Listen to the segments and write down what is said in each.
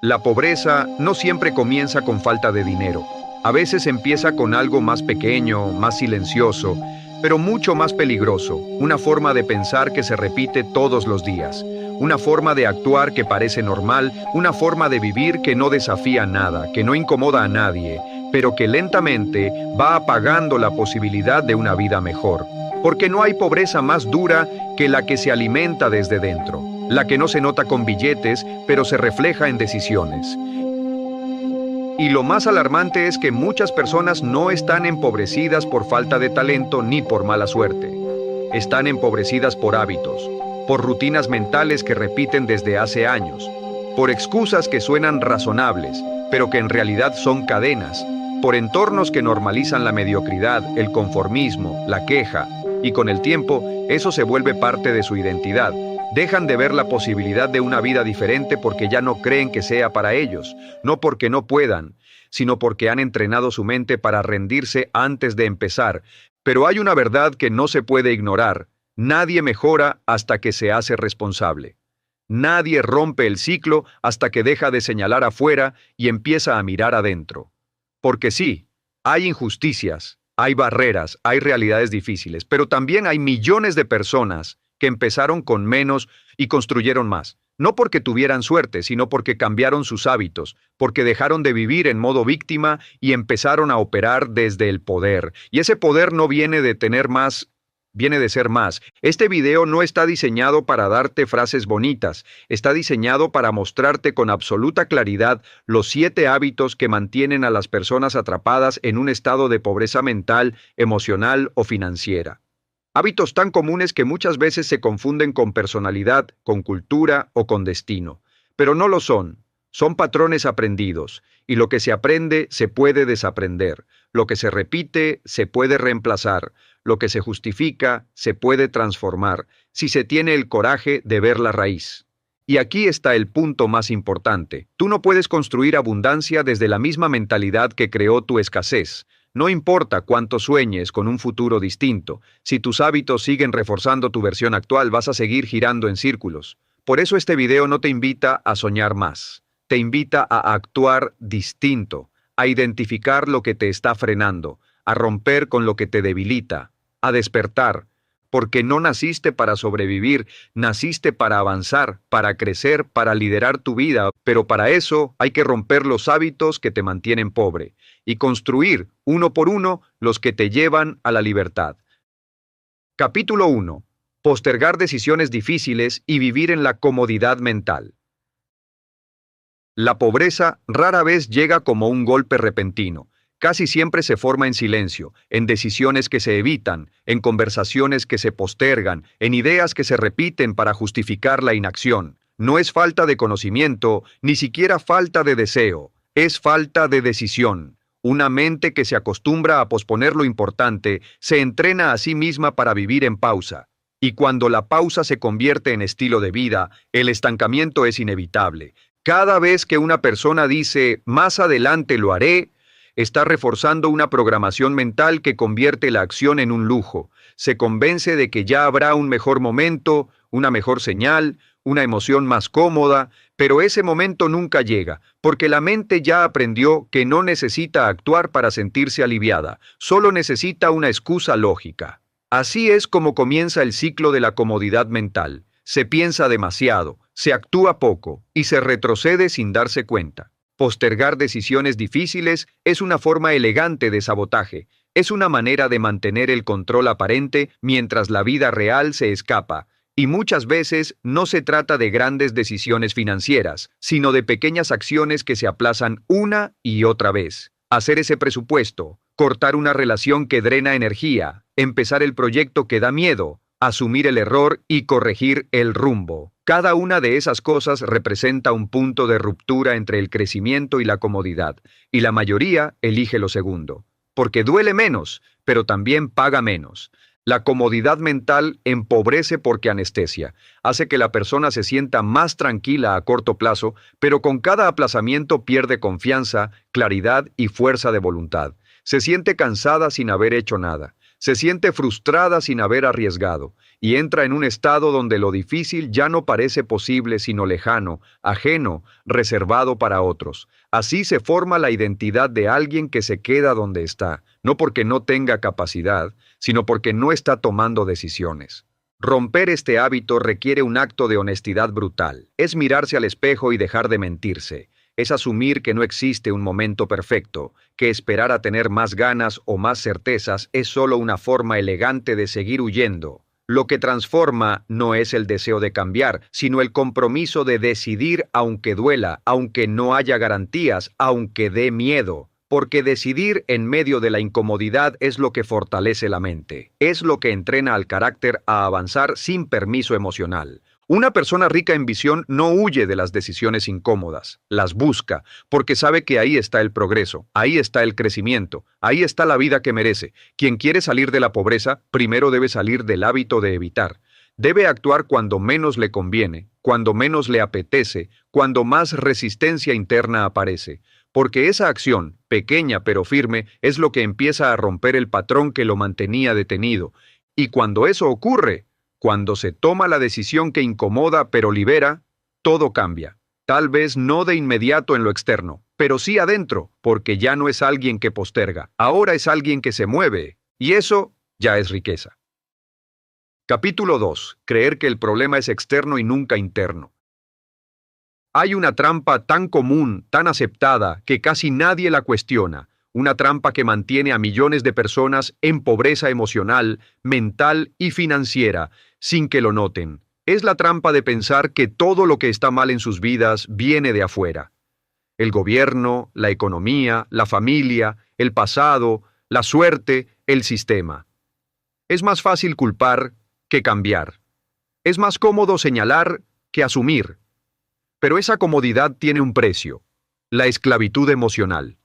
La pobreza no siempre comienza con falta de dinero. A veces empieza con algo más pequeño, más silencioso, pero mucho más peligroso. Una forma de pensar que se repite todos los días. Una forma de actuar que parece normal, una forma de vivir que no desafía nada, que no incomoda a nadie, pero que lentamente va apagando la posibilidad de una vida mejor. Porque no hay pobreza más dura que la que se alimenta desde dentro, la que no se nota con billetes, pero se refleja en decisiones. Y lo más alarmante es que muchas personas no están empobrecidas por falta de talento ni por mala suerte. Están empobrecidas por hábitos, por rutinas mentales que repiten desde hace años, por excusas que suenan razonables, pero que en realidad son cadenas, por entornos que normalizan la mediocridad, el conformismo, la queja, y con el tiempo eso se vuelve parte de su identidad. Dejan de ver la posibilidad de una vida diferente porque ya no creen que sea para ellos, no porque no puedan, sino porque han entrenado su mente para rendirse antes de empezar. Pero hay una verdad que no se puede ignorar: nadie mejora hasta que se hace responsable. Nadie rompe el ciclo hasta que deja de señalar afuera y empieza a mirar adentro. Porque sí, hay injusticias, hay barreras, hay realidades difíciles, pero también hay millones de personas que empezaron con menos y construyeron más. No porque tuvieran suerte, sino porque cambiaron sus hábitos, porque dejaron de vivir en modo víctima y empezaron a operar desde el poder. Y ese poder no viene de tener más, viene de ser más. Este video no está diseñado para darte frases bonitas, está diseñado para mostrarte con absoluta claridad los 7 hábitos que mantienen a las personas atrapadas en un estado de pobreza mental, emocional o financiera. Hábitos tan comunes que muchas veces se confunden con personalidad, con cultura o con destino. Pero no lo son. Son patrones aprendidos, y lo que se aprende se puede desaprender. Lo que se repite se puede reemplazar. Lo que se justifica se puede transformar, si se tiene el coraje de ver la raíz. Y aquí está el punto más importante. Tú no puedes construir abundancia desde la misma mentalidad que creó tu escasez. No importa cuánto sueñes con un futuro distinto, si tus hábitos siguen reforzando tu versión actual, vas a seguir girando en círculos. Por eso este video no te invita a soñar más, te invita a actuar distinto, a identificar lo que te está frenando, a romper con lo que te debilita, a despertar, porque no naciste para sobrevivir, naciste para avanzar, para crecer, para liderar tu vida, pero para eso hay que romper los hábitos que te mantienen pobre y construir, uno por uno, los que te llevan a la libertad. Capítulo 1. Postergar decisiones difíciles y vivir en la comodidad mental. La pobreza rara vez llega como un golpe repentino. Casi siempre se forma en silencio, en decisiones que se evitan, en conversaciones que se postergan, en ideas que se repiten para justificar la inacción. No es falta de conocimiento, ni siquiera falta de deseo, es falta de decisión. Una mente que se acostumbra a posponer lo importante se entrena a sí misma para vivir en pausa. Y cuando la pausa se convierte en estilo de vida, el estancamiento es inevitable. Cada vez que una persona dice "más adelante lo haré", está reforzando una programación mental que convierte la acción en un lujo. Se convence de que ya habrá un mejor momento, una mejor señal, una emoción más cómoda, pero ese momento nunca llega, porque la mente ya aprendió que no necesita actuar para sentirse aliviada, solo necesita una excusa lógica. Así es como comienza el ciclo de la comodidad mental. Se piensa demasiado, se actúa poco y se retrocede sin darse cuenta. Postergar decisiones difíciles es una forma elegante de sabotaje. Es una manera de mantener el control aparente mientras la vida real se escapa. Y muchas veces no se trata de grandes decisiones financieras, sino de pequeñas acciones que se aplazan una y otra vez. Hacer ese presupuesto, cortar una relación que drena energía, empezar el proyecto que da miedo, asumir el error y corregir el rumbo. Cada una de esas cosas representa un punto de ruptura entre el crecimiento y la comodidad, y la mayoría elige lo segundo, porque duele menos, pero también paga menos. La comodidad mental empobrece porque anestesia, hace que la persona se sienta más tranquila a corto plazo, pero con cada aplazamiento pierde confianza, claridad y fuerza de voluntad. Se siente cansada sin haber hecho nada. Se siente frustrada sin haber arriesgado, y entra en un estado donde lo difícil ya no parece posible sino lejano, ajeno, reservado para otros. Así se forma la identidad de alguien que se queda donde está, no porque no tenga capacidad, sino porque no está tomando decisiones. Romper este hábito requiere un acto de honestidad brutal. Es mirarse al espejo y dejar de mentirse. Es asumir que no existe un momento perfecto, que esperar a tener más ganas o más certezas es solo una forma elegante de seguir huyendo. Lo que transforma no es el deseo de cambiar, sino el compromiso de decidir aunque duela, aunque no haya garantías, aunque dé miedo. Porque decidir en medio de la incomodidad es lo que fortalece la mente. Es lo que entrena al carácter a avanzar sin permiso emocional. Una persona rica en visión no huye de las decisiones incómodas, las busca, porque sabe que ahí está el progreso, ahí está el crecimiento, ahí está la vida que merece. Quien quiere salir de la pobreza, primero debe salir del hábito de evitar. Debe actuar cuando menos le conviene, cuando menos le apetece, cuando más resistencia interna aparece. Porque esa acción, pequeña pero firme, es lo que empieza a romper el patrón que lo mantenía detenido. Y cuando eso ocurre, cuando se toma la decisión que incomoda pero libera, todo cambia. Tal vez no de inmediato en lo externo, pero sí adentro, porque ya no es alguien que posterga, ahora es alguien que se mueve, y eso ya es riqueza. Capítulo 2. Creer que el problema es externo y nunca interno. Hay una trampa tan común, tan aceptada, que casi nadie la cuestiona. Una trampa que mantiene a millones de personas en pobreza emocional, mental y financiera, sin que lo noten. Es la trampa de pensar que todo lo que está mal en sus vidas viene de afuera. El gobierno, la economía, la familia, el pasado, la suerte, el sistema. Es más fácil culpar que cambiar. Es más cómodo señalar que asumir. Pero esa comodidad tiene un precio: la esclavitud emocional.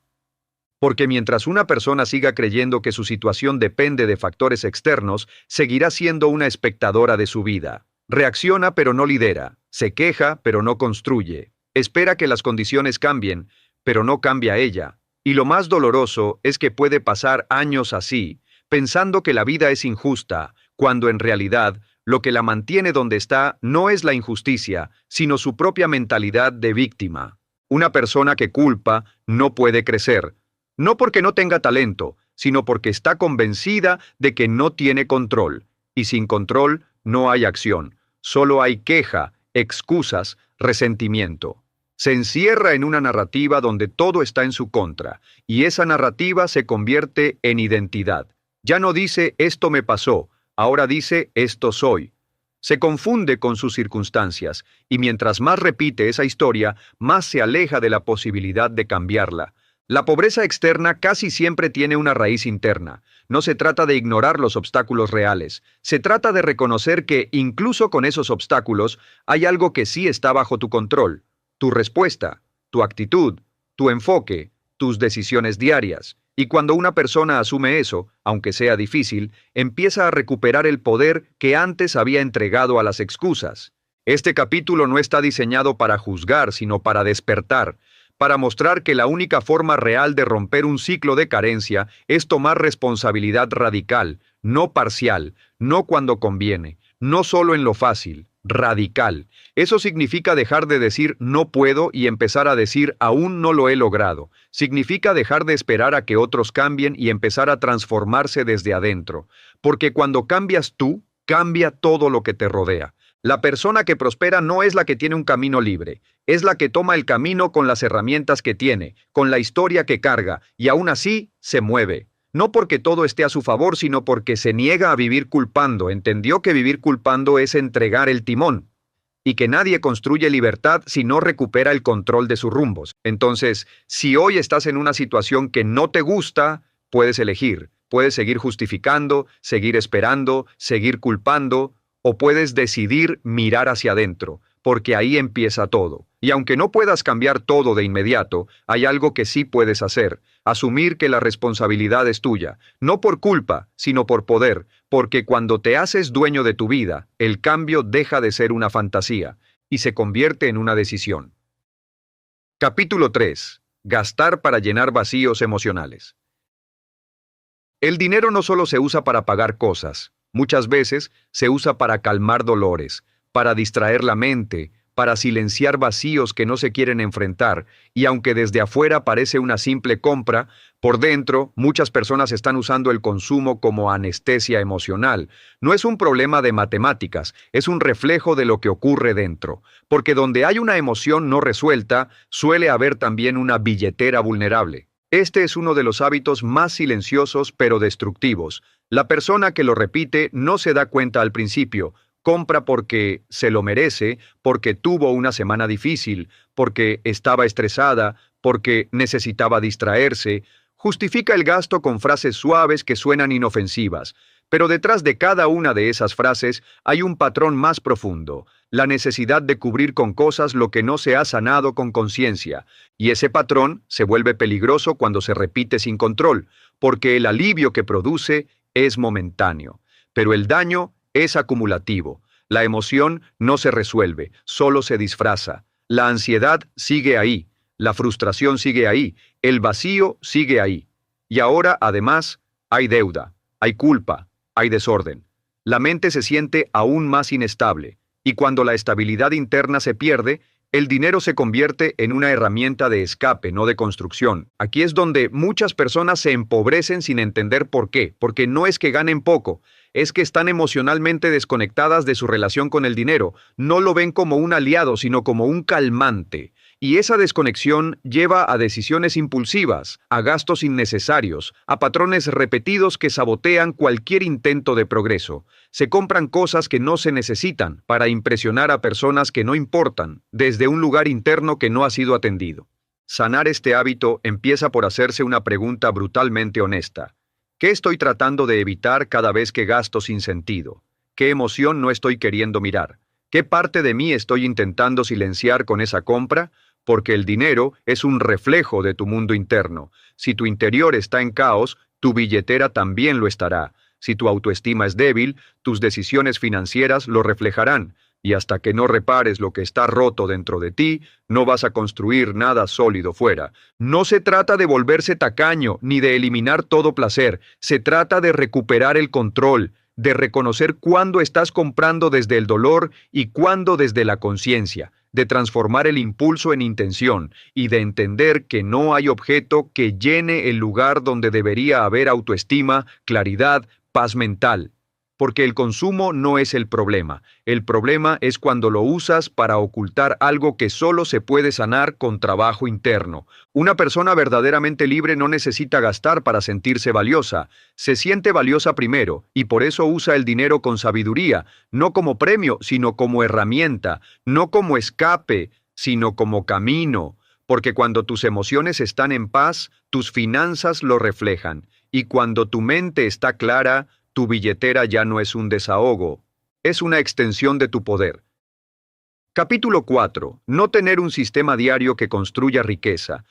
Porque mientras una persona siga creyendo que su situación depende de factores externos, seguirá siendo una espectadora de su vida. Reacciona pero no lidera, se queja pero no construye, espera que las condiciones cambien, pero no cambia ella. Y lo más doloroso es que puede pasar años así, pensando que la vida es injusta, cuando en realidad lo que la mantiene donde está no es la injusticia, sino su propia mentalidad de víctima. Una persona que culpa no puede crecer. No porque no tenga talento, sino porque está convencida de que no tiene control. Y sin control no hay acción. Solo hay queja, excusas, resentimiento. Se encierra en una narrativa donde todo está en su contra, y esa narrativa se convierte en identidad. Ya no dice esto me pasó, ahora dice esto soy. Se confunde con sus circunstancias, y mientras más repite esa historia, más se aleja de la posibilidad de cambiarla. La pobreza externa casi siempre tiene una raíz interna. No se trata de ignorar los obstáculos reales. Se trata de reconocer que, incluso con esos obstáculos, hay algo que sí está bajo tu control. Tu respuesta, tu actitud, tu enfoque, tus decisiones diarias. Y cuando una persona asume eso, aunque sea difícil, empieza a recuperar el poder que antes había entregado a las excusas. Este capítulo no está diseñado para juzgar, sino para despertar. Para mostrar que la única forma real de romper un ciclo de carencia es tomar responsabilidad radical, no parcial, no cuando conviene, no solo en lo fácil, radical. Eso significa dejar de decir no puedo y empezar a decir aún no lo he logrado. Significa dejar de esperar a que otros cambien y empezar a transformarse desde adentro. Porque cuando cambias tú, cambia todo lo que te rodea. La persona que prospera no es la que tiene un camino libre, es la que toma el camino con las herramientas que tiene, con la historia que carga, y aún así se mueve. No porque todo esté a su favor, sino porque se niega a vivir culpando. Entendió que vivir culpando es entregar el timón, y que nadie construye libertad si no recupera el control de sus rumbos. Entonces, si hoy estás en una situación que no te gusta, puedes elegir. Puedes seguir justificando, seguir esperando, seguir culpando, o puedes decidir mirar hacia adentro, porque ahí empieza todo. Y aunque no puedas cambiar todo de inmediato, hay algo que sí puedes hacer: asumir que la responsabilidad es tuya, no por culpa, sino por poder, porque cuando te haces dueño de tu vida, el cambio deja de ser una fantasía y se convierte en una decisión. Capítulo 3. Gastar para llenar vacíos emocionales. El dinero no solo se usa para pagar cosas, muchas veces se usa para calmar dolores, para distraer la mente, para silenciar vacíos que no se quieren enfrentar, y aunque desde afuera parece una simple compra, por dentro muchas personas están usando el consumo como anestesia emocional. No es un problema de matemáticas, es un reflejo de lo que ocurre dentro, porque donde hay una emoción no resuelta, suele haber también una billetera vulnerable. Este es uno de los hábitos más silenciosos pero destructivos. La persona que lo repite no se da cuenta al principio. Compra porque se lo merece, porque tuvo una semana difícil, porque estaba estresada, porque necesitaba distraerse. Justifica el gasto con frases suaves que suenan inofensivas. Pero detrás de cada una de esas frases hay un patrón más profundo, la necesidad de cubrir con cosas lo que no se ha sanado con conciencia. Y ese patrón se vuelve peligroso cuando se repite sin control, porque el alivio que produce es momentáneo. Pero el daño es acumulativo. La emoción no se resuelve, solo se disfraza. La ansiedad sigue ahí, la frustración sigue ahí, el vacío sigue ahí. Y ahora, además, hay deuda, hay culpa, hay desorden. La mente se siente aún más inestable, y cuando la estabilidad interna se pierde, el dinero se convierte en una herramienta de escape, no de construcción. Aquí es donde muchas personas se empobrecen sin entender por qué, porque no es que ganen poco, es que están emocionalmente desconectadas de su relación con el dinero, no lo ven como un aliado, sino como un calmante. Y esa desconexión lleva a decisiones impulsivas, a gastos innecesarios, a patrones repetidos que sabotean cualquier intento de progreso. Se compran cosas que no se necesitan para impresionar a personas que no importan, desde un lugar interno que no ha sido atendido. Sanar este hábito empieza por hacerse una pregunta brutalmente honesta. ¿Qué estoy tratando de evitar cada vez que gasto sin sentido? ¿Qué emoción no estoy queriendo mirar? ¿Qué parte de mí estoy intentando silenciar con esa compra? Porque el dinero es un reflejo de tu mundo interno. Si tu interior está en caos, tu billetera también lo estará. Si tu autoestima es débil, tus decisiones financieras lo reflejarán. Y hasta que no repares lo que está roto dentro de ti, no vas a construir nada sólido fuera. No se trata de volverse tacaño ni de eliminar todo placer. Se trata de recuperar el control, de reconocer cuándo estás comprando desde el dolor y cuándo desde la conciencia, de transformar el impulso en intención y de entender que no hay objeto que llene el lugar donde debería haber autoestima, claridad, paz mental. Porque el consumo no es el problema es cuando lo usas para ocultar algo que solo se puede sanar con trabajo interno. Una persona verdaderamente libre no necesita gastar para sentirse valiosa, se siente valiosa primero, y por eso usa el dinero con sabiduría, no como premio, sino como herramienta, no como escape, sino como camino. Porque cuando tus emociones están en paz, tus finanzas lo reflejan, y cuando tu mente está clara, tu billetera ya no es un desahogo, es una extensión de tu poder. Capítulo 4. No tener un sistema diario que construya riqueza.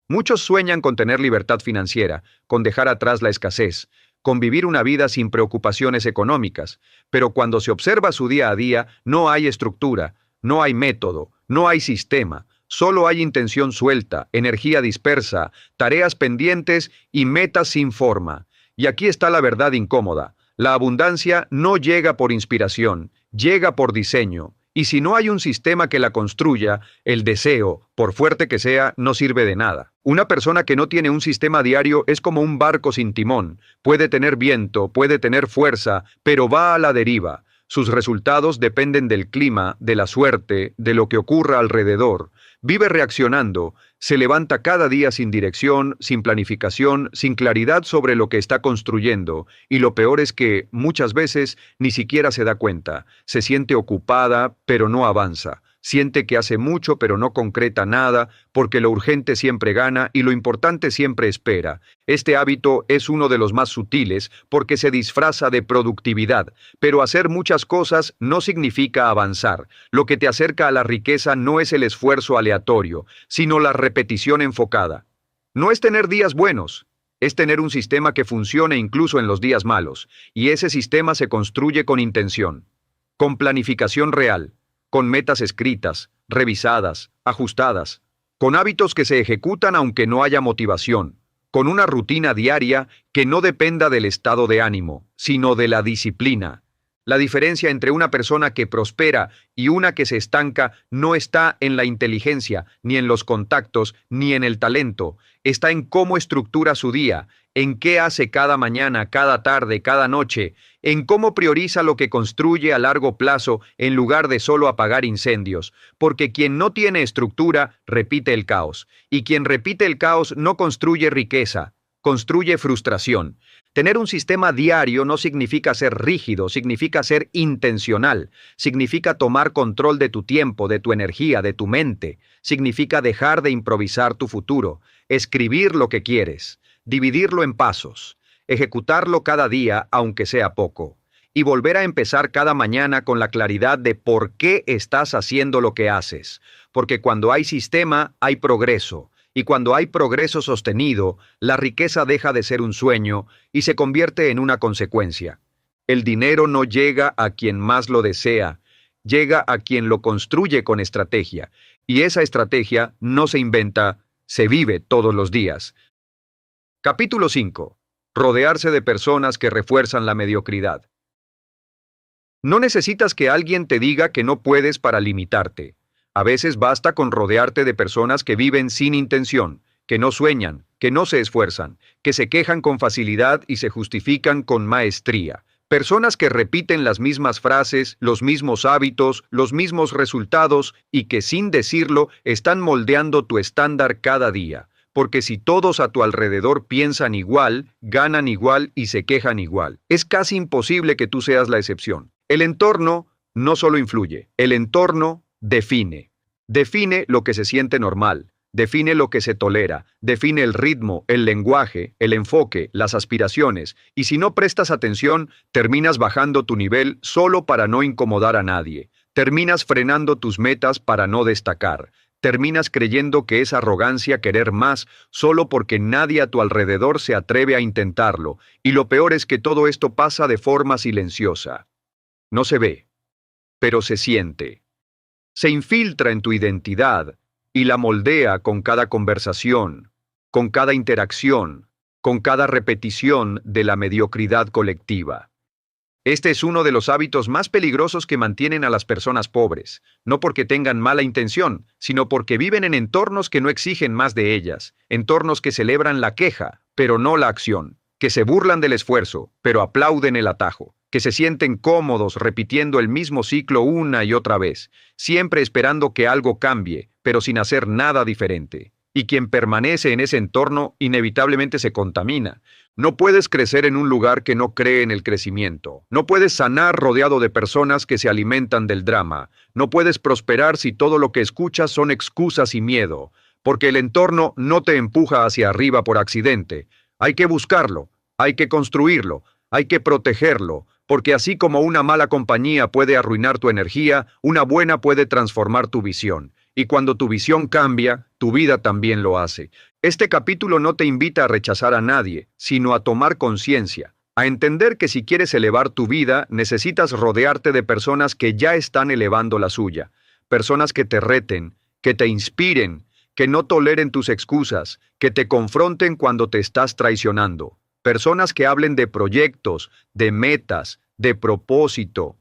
Muchos sueñan con tener libertad financiera, con dejar atrás la escasez, con vivir una vida sin preocupaciones económicas, pero cuando se observa su día a día, no hay estructura, no hay método, no hay sistema, solo hay intención suelta, energía dispersa, tareas pendientes y metas sin forma. Y aquí está la verdad incómoda. La abundancia no llega por inspiración, llega por diseño. Y si no hay un sistema que la construya, el deseo, por fuerte que sea, no sirve de nada. Una persona que no tiene un sistema diario es como un barco sin timón. Puede tener viento, puede tener fuerza, pero va a la deriva. Sus resultados dependen del clima, de la suerte, de lo que ocurra alrededor. Vive reaccionando, se levanta cada día sin dirección, sin planificación, sin claridad sobre lo que está construyendo, y lo peor es que, muchas veces, ni siquiera se da cuenta. Se siente ocupada, pero no avanza. Siente que hace mucho, pero no concreta nada, porque lo urgente siempre gana y lo importante siempre espera. Este hábito es uno de los más sutiles, porque se disfraza de productividad, pero hacer muchas cosas no significa avanzar. Lo que te acerca a la riqueza no es el esfuerzo aleatorio, sino la repetición enfocada. No es tener días buenos, es tener un sistema que funcione incluso en los días malos, y ese sistema se construye con intención, con planificación real, con metas escritas, revisadas, ajustadas, con hábitos que se ejecutan aunque no haya motivación, con una rutina diaria que no dependa del estado de ánimo, sino de la disciplina. La diferencia entre una persona que prospera y una que se estanca no está en la inteligencia, ni en los contactos, ni en el talento. Está en cómo estructura su día, en qué hace cada mañana, cada tarde, cada noche, en cómo prioriza lo que construye a largo plazo en lugar de solo apagar incendios. Porque quien no tiene estructura, repite el caos. Y quien repite el caos no construye riqueza, construye frustración. Tener un sistema diario no significa ser rígido, significa ser intencional, significa tomar control de tu tiempo, de tu energía, de tu mente, significa dejar de improvisar tu futuro, escribir lo que quieres, dividirlo en pasos, ejecutarlo cada día, aunque sea poco, y volver a empezar cada mañana con la claridad de por qué estás haciendo lo que haces, porque cuando hay sistema, hay progreso. Y cuando hay progreso sostenido, la riqueza deja de ser un sueño y se convierte en una consecuencia. El dinero no llega a quien más lo desea, llega a quien lo construye con estrategia. Y esa estrategia no se inventa, se vive todos los días. Capítulo 5. Rodearse de personas que refuerzan la mediocridad. No necesitas que alguien te diga que no puedes para limitarte. A veces basta con rodearte de personas que viven sin intención, que no sueñan, que no se esfuerzan, que se quejan con facilidad y se justifican con maestría. Personas que repiten las mismas frases, los mismos hábitos, los mismos resultados y que sin decirlo están moldeando tu estándar cada día. Porque si todos a tu alrededor piensan igual, ganan igual y se quejan igual, es casi imposible que tú seas la excepción. El entorno no solo influye, el entorno define. Define lo que se siente normal, define lo que se tolera, define el ritmo, el lenguaje, el enfoque, las aspiraciones, y si no prestas atención, terminas bajando tu nivel solo para no incomodar a nadie. Terminas frenando tus metas para no destacar. Terminas creyendo que es arrogancia querer más solo porque nadie a tu alrededor se atreve a intentarlo, y lo peor es que todo esto pasa de forma silenciosa. No se ve, pero se siente. Se infiltra en tu identidad y la moldea con cada conversación, con cada interacción, con cada repetición de la mediocridad colectiva. Este es uno de los hábitos más peligrosos que mantienen a las personas pobres, no porque tengan mala intención, sino porque viven en entornos que no exigen más de ellas, entornos que celebran la queja, pero no la acción, que se burlan del esfuerzo, pero aplauden el atajo, que se sienten cómodos repitiendo el mismo ciclo una y otra vez, siempre esperando que algo cambie, pero sin hacer nada diferente. Y quien permanece en ese entorno inevitablemente se contamina. No puedes crecer en un lugar que no cree en el crecimiento. No puedes sanar rodeado de personas que se alimentan del drama. No puedes prosperar si todo lo que escuchas son excusas y miedo, porque el entorno no te empuja hacia arriba por accidente. Hay que buscarlo, hay que construirlo, hay que protegerlo, porque así como una mala compañía puede arruinar tu energía, una buena puede transformar tu visión. Y cuando tu visión cambia, tu vida también lo hace. Este capítulo no te invita a rechazar a nadie, sino a tomar conciencia, a entender que si quieres elevar tu vida, necesitas rodearte de personas que ya están elevando la suya, personas que te reten, que te inspiren, que no toleren tus excusas, que te confronten cuando te estás traicionando. Personas que hablen de proyectos, de metas, de propósito,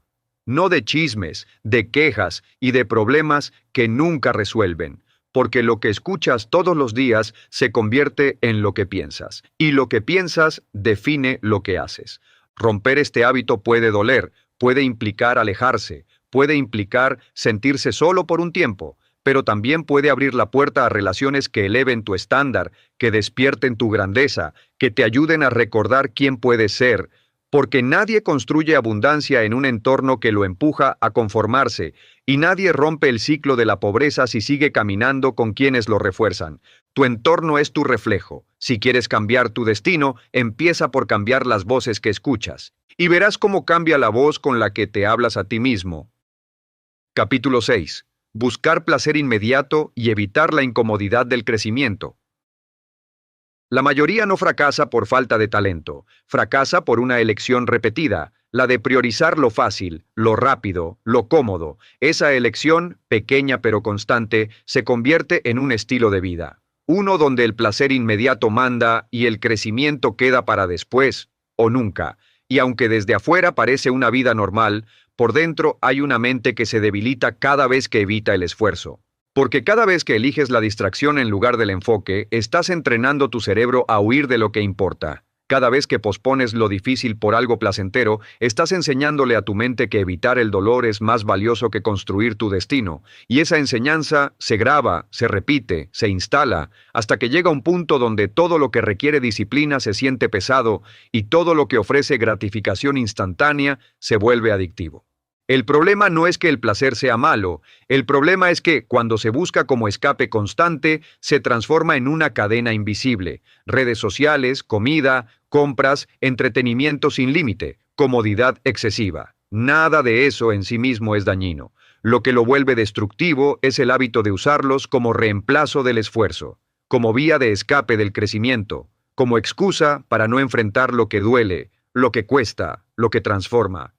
no de chismes, de quejas y de problemas que nunca resuelven, porque lo que escuchas todos los días se convierte en lo que piensas, y lo que piensas define lo que haces. Romper este hábito puede doler, puede implicar alejarse, puede implicar sentirse solo por un tiempo, pero también puede abrir la puerta a relaciones que eleven tu estándar, que despierten tu grandeza, que te ayuden a recordar quién puedes ser, porque nadie construye abundancia en un entorno que lo empuja a conformarse, y nadie rompe el ciclo de la pobreza si sigue caminando con quienes lo refuerzan. Tu entorno es tu reflejo. Si quieres cambiar tu destino, empieza por cambiar las voces que escuchas, y verás cómo cambia la voz con la que te hablas a ti mismo. Capítulo 6. Buscar placer inmediato y evitar la incomodidad del crecimiento. La mayoría no fracasa por falta de talento, fracasa por una elección repetida, la de priorizar lo fácil, lo rápido, lo cómodo. Esa elección, pequeña pero constante, se convierte en un estilo de vida. uno donde el placer inmediato manda y el crecimiento queda para después o nunca. Y aunque desde afuera parece una vida normal, por dentro hay una mente que se debilita cada vez que evita el esfuerzo. Porque cada vez que eliges la distracción en lugar del enfoque, estás entrenando tu cerebro a huir de lo que importa. Cada vez que pospones lo difícil por algo placentero, estás enseñándole a tu mente que evitar el dolor es más valioso que construir tu destino. Y esa enseñanza se graba, se repite, se instala, hasta que llega un punto donde todo lo que requiere disciplina se siente pesado y todo lo que ofrece gratificación instantánea se vuelve adictivo. El problema no es que el placer sea malo, el problema es que, cuando se busca como escape constante, se transforma en una cadena invisible. Redes sociales, comida, compras, entretenimiento sin límite, comodidad excesiva. Nada de eso en sí mismo es dañino. Lo que lo vuelve destructivo es el hábito de usarlos como reemplazo del esfuerzo, como vía de escape del crecimiento, como excusa para no enfrentar lo que duele, lo que cuesta, lo que transforma.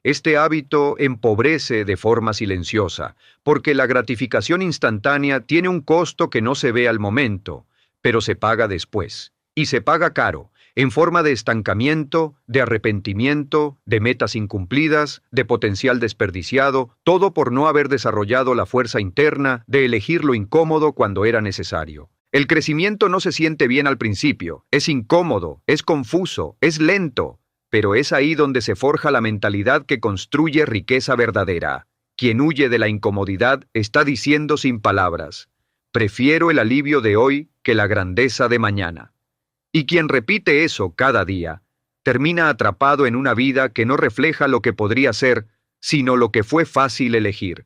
Este hábito empobrece de forma silenciosa, porque la gratificación instantánea tiene un costo que no se ve al momento, pero se paga después. Y se paga caro, en forma de estancamiento, de arrepentimiento, de metas incumplidas, de potencial desperdiciado, todo por no haber desarrollado la fuerza interna de elegir lo incómodo cuando era necesario. El crecimiento no se siente bien al principio, es incómodo, es confuso, es lento. Pero es ahí donde se forja la mentalidad que construye riqueza verdadera. Quien huye de la incomodidad está diciendo sin palabras: prefiero el alivio de hoy que la grandeza de mañana. Y quien repite eso cada día, termina atrapado en una vida que no refleja lo que podría ser, sino lo que fue fácil elegir.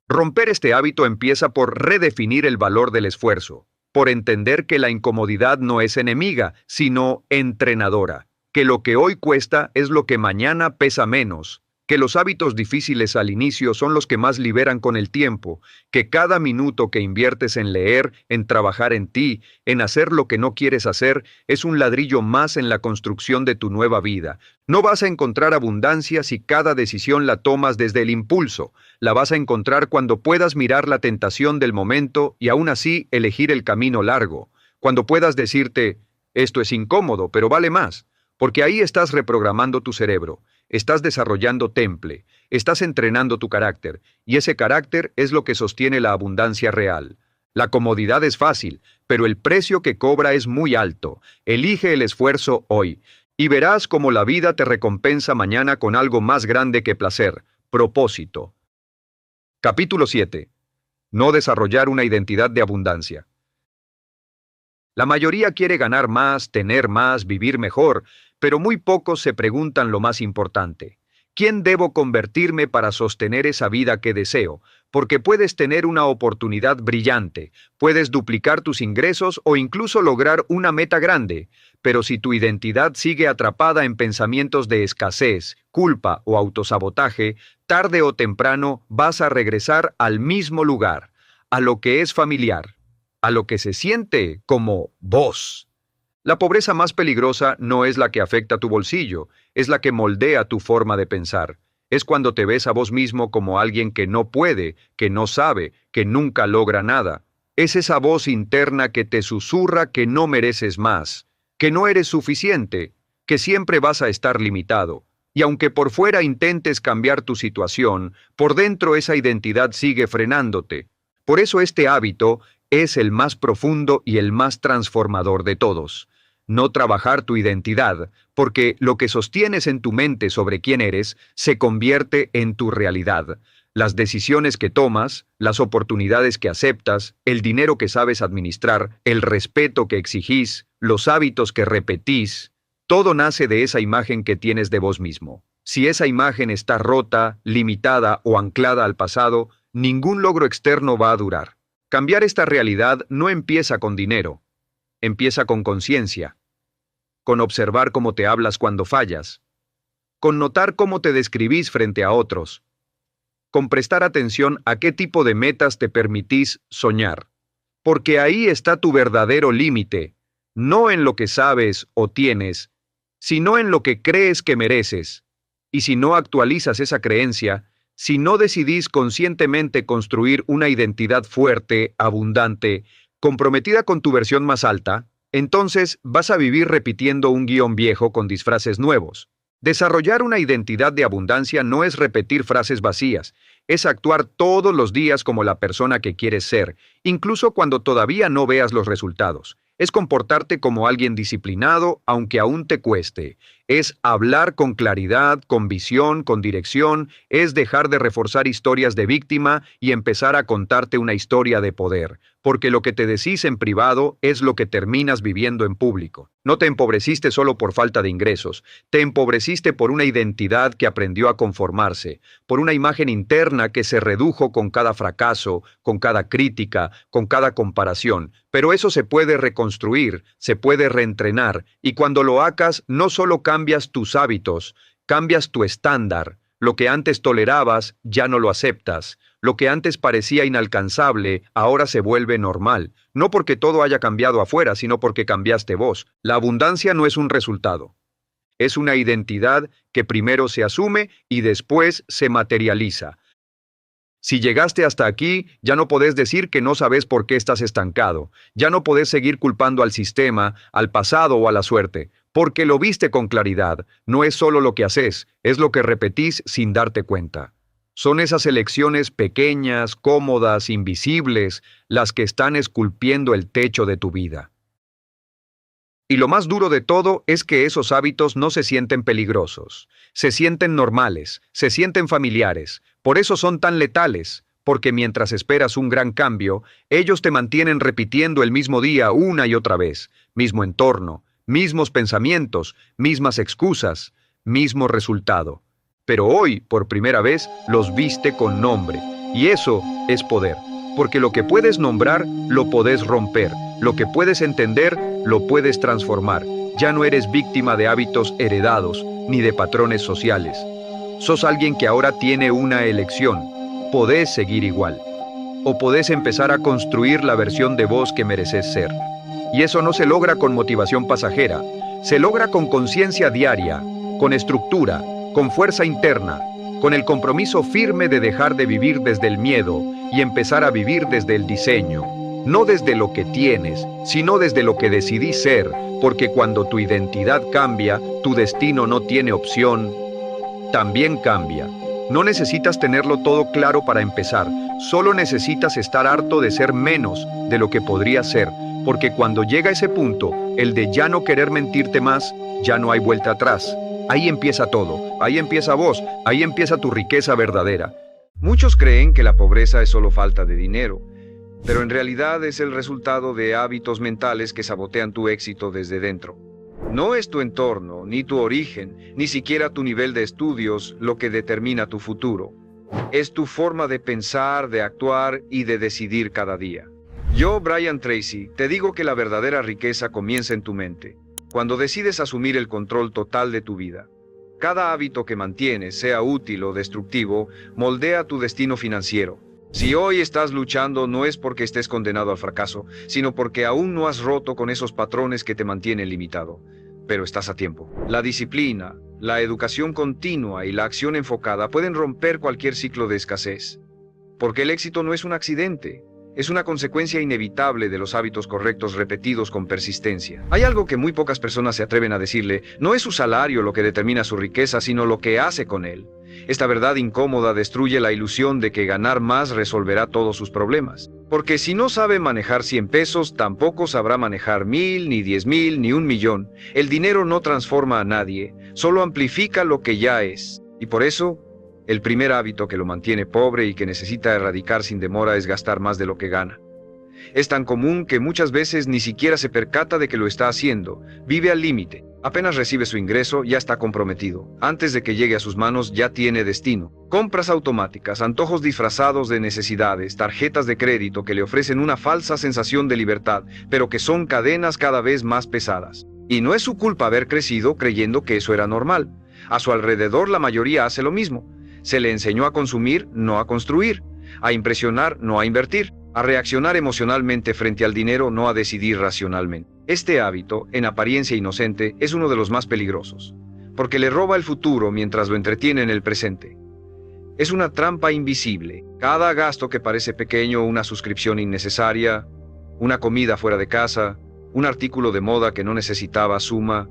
Romper este hábito empieza por redefinir el valor del esfuerzo, por entender que la incomodidad no es enemiga, sino entrenadora. Que lo que hoy cuesta es lo que mañana pesa menos, que los hábitos difíciles al inicio son los que más liberan con el tiempo, que cada minuto que inviertes en leer, en trabajar en ti, en hacer lo que no quieres hacer, es un ladrillo más en la construcción de tu nueva vida. No vas a encontrar abundancia si cada decisión la tomas desde el impulso, la vas a encontrar cuando puedas mirar la tentación del momento y aún así elegir el camino largo, cuando puedas decirte: esto es incómodo, pero vale más. Porque ahí estás reprogramando tu cerebro, estás desarrollando temple, estás entrenando tu carácter, y ese carácter es lo que sostiene la abundancia real. La comodidad es fácil, pero el precio que cobra es muy alto. Elige el esfuerzo hoy, y verás cómo la vida te recompensa mañana con algo más grande que placer: propósito. Capítulo 7. No desarrollar una identidad de abundancia. La mayoría quiere ganar más, tener más, vivir mejor, pero muy pocos se preguntan lo más importante: ¿quién debo convertirme para sostener esa vida que deseo? Porque puedes tener una oportunidad brillante, puedes duplicar tus ingresos o incluso lograr una meta grande, pero si tu identidad sigue atrapada en pensamientos de escasez, culpa o autosabotaje, tarde o temprano vas a regresar al mismo lugar, a lo que es familiar, a lo que se siente como vos. La pobreza más peligrosa no es la que afecta tu bolsillo, es la que moldea tu forma de pensar. Es cuando te ves a vos mismo como alguien que no puede, que no sabe, que nunca logra nada. Es esa voz interna que te susurra que no mereces más, que no eres suficiente, que siempre vas a estar limitado. Y aunque por fuera intentes cambiar tu situación, por dentro esa identidad sigue frenándote. Por eso este hábito es el más profundo y el más transformador de todos. No trabajar tu identidad, porque lo que sostienes en tu mente sobre quién eres se convierte en tu realidad. Las decisiones que tomas, las oportunidades que aceptas, el dinero que sabes administrar, el respeto que exigís, los hábitos que repetís, todo nace de esa imagen que tienes de vos mismo. Si esa imagen está rota, limitada o anclada al pasado, ningún logro externo va a durar. Cambiar esta realidad no empieza con dinero, empieza con conciencia, con observar cómo te hablas cuando fallas, con notar cómo te describís frente a otros, con prestar atención a qué tipo de metas te permitís soñar. Porque ahí está tu verdadero límite, no en lo que sabes o tienes, sino en lo que crees que mereces. Y si no actualizas esa creencia, si no decidís conscientemente construir una identidad fuerte, abundante, Comprometida con tu versión más alta, entonces vas a vivir repitiendo un guión viejo con disfraces nuevos. Desarrollar una identidad de abundancia no es repetir frases vacías, es actuar todos los días como la persona que quieres ser, incluso cuando todavía no veas los resultados. Es comportarte como alguien disciplinado, aunque aún te cueste. Es hablar con claridad, con visión, con dirección. Es dejar de reforzar historias de víctima y empezar a contarte una historia de poder. Porque lo que te decís en privado es lo que terminas viviendo en público. No te empobreciste solo por falta de ingresos. Te empobreciste por una identidad que aprendió a conformarse, por una imagen interna que se redujo con cada fracaso, con cada crítica, con cada comparación. Pero eso se puede reconstruir, se puede reentrenar, y cuando lo hagas, no solo cambias tus hábitos, cambias tu estándar. Lo que antes tolerabas, ya no lo aceptas. Lo que antes parecía inalcanzable, ahora se vuelve normal. No porque todo haya cambiado afuera, sino porque cambiaste vos. La abundancia no es un resultado. Es una identidad que primero se asume y después se materializa. Si llegaste hasta aquí, ya no podés decir que no sabes por qué estás estancado. Ya no podés seguir culpando al sistema, al pasado o a la suerte, porque lo viste con claridad. No es solo lo que haces, es lo que repetís sin darte cuenta. Son esas elecciones pequeñas, cómodas, invisibles, las que están esculpiendo el techo de tu vida. Y lo más duro de todo es que esos hábitos no se sienten peligrosos, se sienten normales, se sienten familiares, por eso son tan letales, porque mientras esperas un gran cambio, ellos te mantienen repitiendo el mismo día una y otra vez, mismo entorno, mismos pensamientos, mismas excusas, mismo resultado. Pero hoy, por primera vez, los viste con nombre, y eso es poder. Porque lo que puedes nombrar, lo podés romper. Lo que puedes entender, lo puedes transformar. Ya no eres víctima de hábitos heredados, ni de patrones sociales. Sos alguien que ahora tiene una elección. Podés seguir igual. O podés empezar a construir la versión de vos que mereces ser. Y eso no se logra con motivación pasajera. Se logra con conciencia diaria, con estructura, con fuerza interna, con el compromiso firme de dejar de vivir desde el miedo y empezar a vivir desde el diseño. No desde lo que tienes, sino desde lo que decidís ser, porque cuando tu identidad cambia, tu destino no tiene opción, también cambia. No necesitas tenerlo todo claro para empezar, solo necesitas estar harto de ser menos de lo que podrías ser, porque cuando llega ese punto, el de ya no querer mentirte más, ya no hay vuelta atrás. Ahí empieza todo, ahí empieza vos, ahí empieza tu riqueza verdadera. Muchos creen que la pobreza es solo falta de dinero, pero en realidad es el resultado de hábitos mentales que sabotean tu éxito desde dentro. No es tu entorno, ni tu origen, ni siquiera tu nivel de estudios lo que determina tu futuro. Es tu forma de pensar, de actuar y de decidir cada día. Yo, Brian Tracy, te digo que la verdadera riqueza comienza en tu mente, cuando decides asumir el control total de tu vida. Cada hábito que mantienes, sea útil o destructivo, moldea tu destino financiero. Si hoy estás luchando no es porque estés condenado al fracaso, sino porque aún no has roto con esos patrones que te mantienen limitado. Pero estás a tiempo. La disciplina, la educación continua y la acción enfocada pueden romper cualquier ciclo de escasez. Porque el éxito no es un accidente. Es una consecuencia inevitable de los hábitos correctos repetidos con persistencia. Hay algo que muy pocas personas se atreven a decirle: no es su salario lo que determina su riqueza, sino lo que hace con él. Esta verdad incómoda destruye la ilusión de que ganar más resolverá todos sus problemas. Porque si no sabe manejar 100 pesos, tampoco sabrá manejar 1000, ni 10,000, ni 1,000,000. El dinero no transforma a nadie, solo amplifica lo que ya es. Y por eso, el primer hábito que lo mantiene pobre y que necesita erradicar sin demora es gastar más de lo que gana. Es tan común que muchas veces ni siquiera se percata de que lo está haciendo. Vive al límite. Apenas recibe su ingreso, ya está comprometido. Antes de que llegue a sus manos, ya tiene destino. Compras automáticas, antojos disfrazados de necesidades, tarjetas de crédito que le ofrecen una falsa sensación de libertad, pero que son cadenas cada vez más pesadas. Y no es su culpa haber crecido creyendo que eso era normal. A su alrededor la mayoría hace lo mismo. Se le enseñó a consumir, no a construir, a impresionar, no a invertir, a reaccionar emocionalmente frente al dinero, no a decidir racionalmente. Este hábito, en apariencia inocente, es uno de los más peligrosos, porque le roba el futuro mientras lo entretiene en el presente. Es una trampa invisible. Cada gasto que parece pequeño, una suscripción innecesaria, Una comida fuera de casa, un artículo de moda que no necesitaba suma,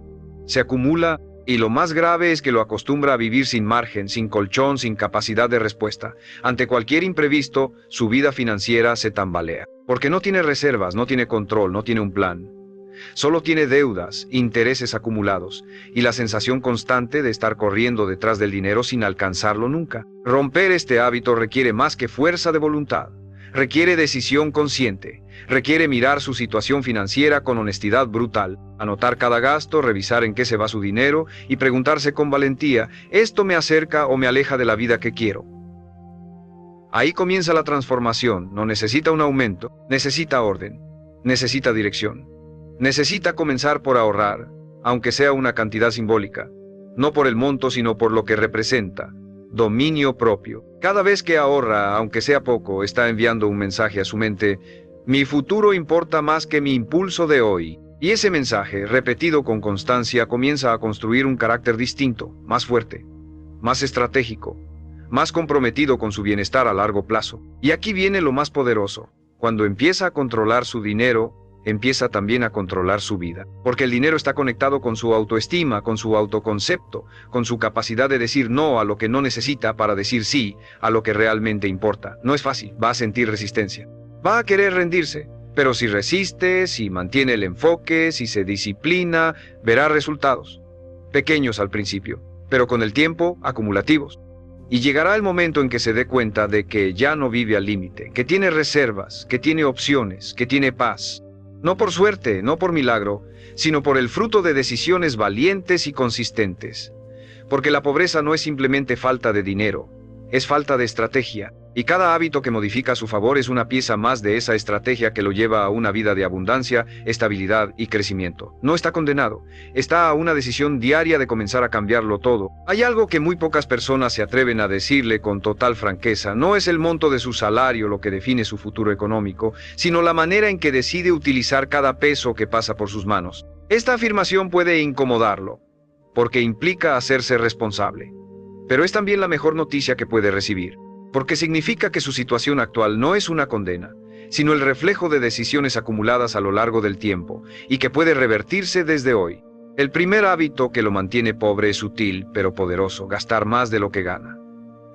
se acumula y lo más grave es que lo acostumbra a vivir sin margen, sin colchón, sin capacidad de respuesta. Ante cualquier imprevisto, su vida financiera se tambalea. Porque no tiene reservas, no tiene control, no tiene un plan. Solo tiene deudas, intereses acumulados y la sensación constante de estar corriendo detrás del dinero sin alcanzarlo nunca. Romper este hábito requiere más que fuerza de voluntad. Requiere decisión consciente, requiere mirar su situación financiera con honestidad brutal, anotar cada gasto, revisar en qué se va su dinero y preguntarse con valentía, ¿esto me acerca o me aleja de la vida que quiero? Ahí comienza la transformación. No necesita un aumento, necesita orden, necesita dirección. Necesita comenzar por ahorrar, aunque sea una cantidad simbólica, no por el monto sino por lo que representa. Dominio propio. Cada vez que ahorra, aunque sea poco, está enviando un mensaje a su mente: mi futuro importa más que mi impulso de hoy. Y ese mensaje, repetido con constancia, comienza a construir un carácter distinto, más fuerte, más estratégico, más comprometido con su bienestar a largo plazo. Y aquí viene lo más poderoso. Cuando empieza a controlar su dinero, empieza también a controlar su vida, porque el dinero está conectado con su autoestima, con su autoconcepto, con su capacidad de decir no a lo que no necesita para decir sí a lo que realmente importa. No es fácil, va a sentir resistencia, va a querer rendirse, pero si resiste, si mantiene el enfoque, si se disciplina, verá resultados, pequeños al principio, pero con el tiempo acumulativos. Y llegará el momento en que se dé cuenta de que ya no vive al límite, que tiene reservas, que tiene opciones, que tiene paz. No por suerte, no por milagro, sino por el fruto de decisiones valientes y consistentes. Porque la pobreza no es simplemente falta de dinero, es falta de estrategia, y cada hábito que modifica a su favor es una pieza más de esa estrategia que lo lleva a una vida de abundancia, estabilidad y crecimiento. No está condenado, está a una decisión diaria de comenzar a cambiarlo todo. Hay algo que muy pocas personas se atreven a decirle con total franqueza: no es el monto de su salario lo que define su futuro económico, sino la manera en que decide utilizar cada peso que pasa por sus manos. Esta afirmación puede incomodarlo, porque implica hacerse responsable. Pero es también la mejor noticia que puede recibir, porque significa que su situación actual no es una condena, sino el reflejo de decisiones acumuladas a lo largo del tiempo, y que puede revertirse desde hoy. El primer hábito que lo mantiene pobre es sutil, pero poderoso: gastar más de lo que gana.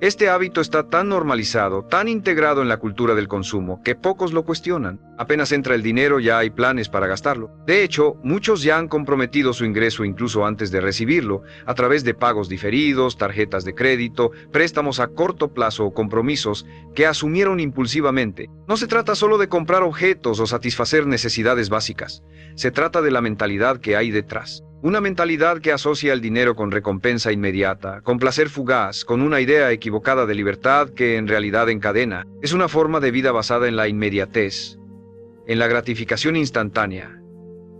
Este hábito está tan normalizado, tan integrado en la cultura del consumo, que pocos lo cuestionan. Apenas entra el dinero ya hay planes para gastarlo. De hecho, muchos ya han comprometido su ingreso incluso antes de recibirlo, a través de pagos diferidos, tarjetas de crédito, préstamos a corto plazo o compromisos que asumieron impulsivamente. No se trata solo de comprar objetos o satisfacer necesidades básicas. Se trata de la mentalidad que hay detrás. Una mentalidad que asocia el dinero con recompensa inmediata, con placer fugaz, con una idea equivocada de libertad que en realidad encadena. Es una forma de vida basada en la inmediatez, en la gratificación instantánea,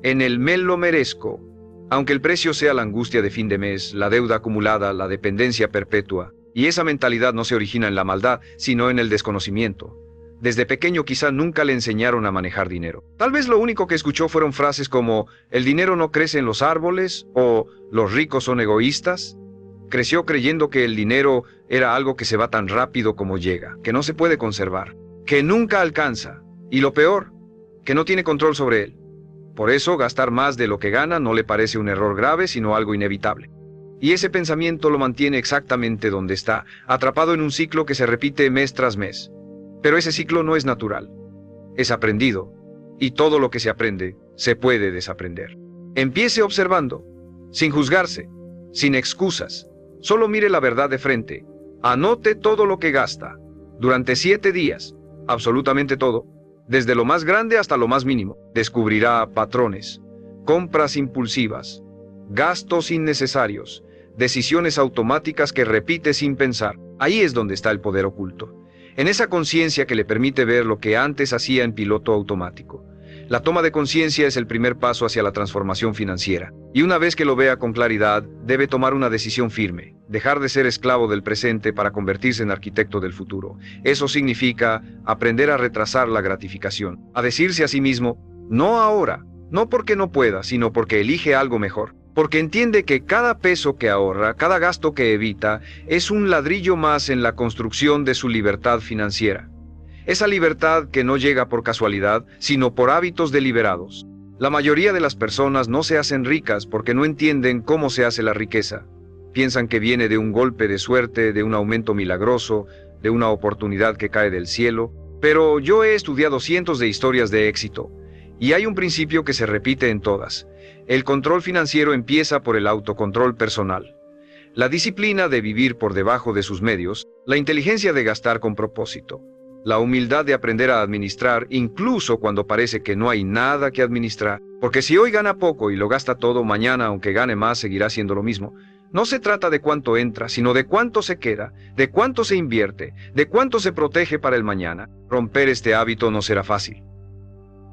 en el me lo merezco, aunque el precio sea la angustia de fin de mes, la deuda acumulada, la dependencia perpetua. Y esa mentalidad no se origina en la maldad, sino en el desconocimiento. Desde pequeño quizá nunca le enseñaron a manejar dinero. Tal vez lo único que escuchó fueron frases como «el dinero no crece en los árboles» o «los ricos son egoístas». Creció creyendo que el dinero era algo que se va tan rápido como llega, que no se puede conservar, que nunca alcanza, y lo peor, que no tiene control sobre él. Por eso gastar más de lo que gana no le parece un error grave, sino algo inevitable. Y ese pensamiento lo mantiene exactamente donde está, atrapado en un ciclo que se repite mes tras mes. Pero ese ciclo no es natural, es aprendido, y todo lo que se aprende se puede desaprender. Empiece observando, sin juzgarse, sin excusas. Solo mire la verdad de frente. Anote todo lo que gasta, durante 7 días, absolutamente todo, desde lo más grande hasta lo más mínimo. Descubrirá patrones, compras impulsivas, gastos innecesarios, decisiones automáticas que repite sin pensar. Ahí es donde está el poder oculto. En esa conciencia que le permite ver lo que antes hacía en piloto automático. La toma de conciencia es el primer paso hacia la transformación financiera. Y una vez que lo vea con claridad, debe tomar una decisión firme, dejar de ser esclavo del presente para convertirse en arquitecto del futuro. Eso significa aprender a retrasar la gratificación, a decirse a sí mismo, no ahora, no porque no pueda, sino porque elige algo mejor. Porque entiende que cada peso que ahorra, cada gasto que evita, es un ladrillo más en la construcción de su libertad financiera. Esa libertad que no llega por casualidad, sino por hábitos deliberados. La mayoría de las personas no se hacen ricas porque no entienden cómo se hace la riqueza. Piensan que viene de un golpe de suerte, de un aumento milagroso, de una oportunidad que cae del cielo. Pero yo he estudiado cientos de historias de éxito, y hay un principio que se repite en todas. El control financiero empieza por el autocontrol personal. La disciplina de vivir por debajo de sus medios, la inteligencia de gastar con propósito, la humildad de aprender a administrar incluso cuando parece que no hay nada que administrar. Porque si hoy gana poco y lo gasta todo, mañana, aunque gane más, seguirá haciendo lo mismo. No se trata de cuánto entra, sino de cuánto se queda, de cuánto se invierte, de cuánto se protege para el mañana. Romper este hábito no será fácil.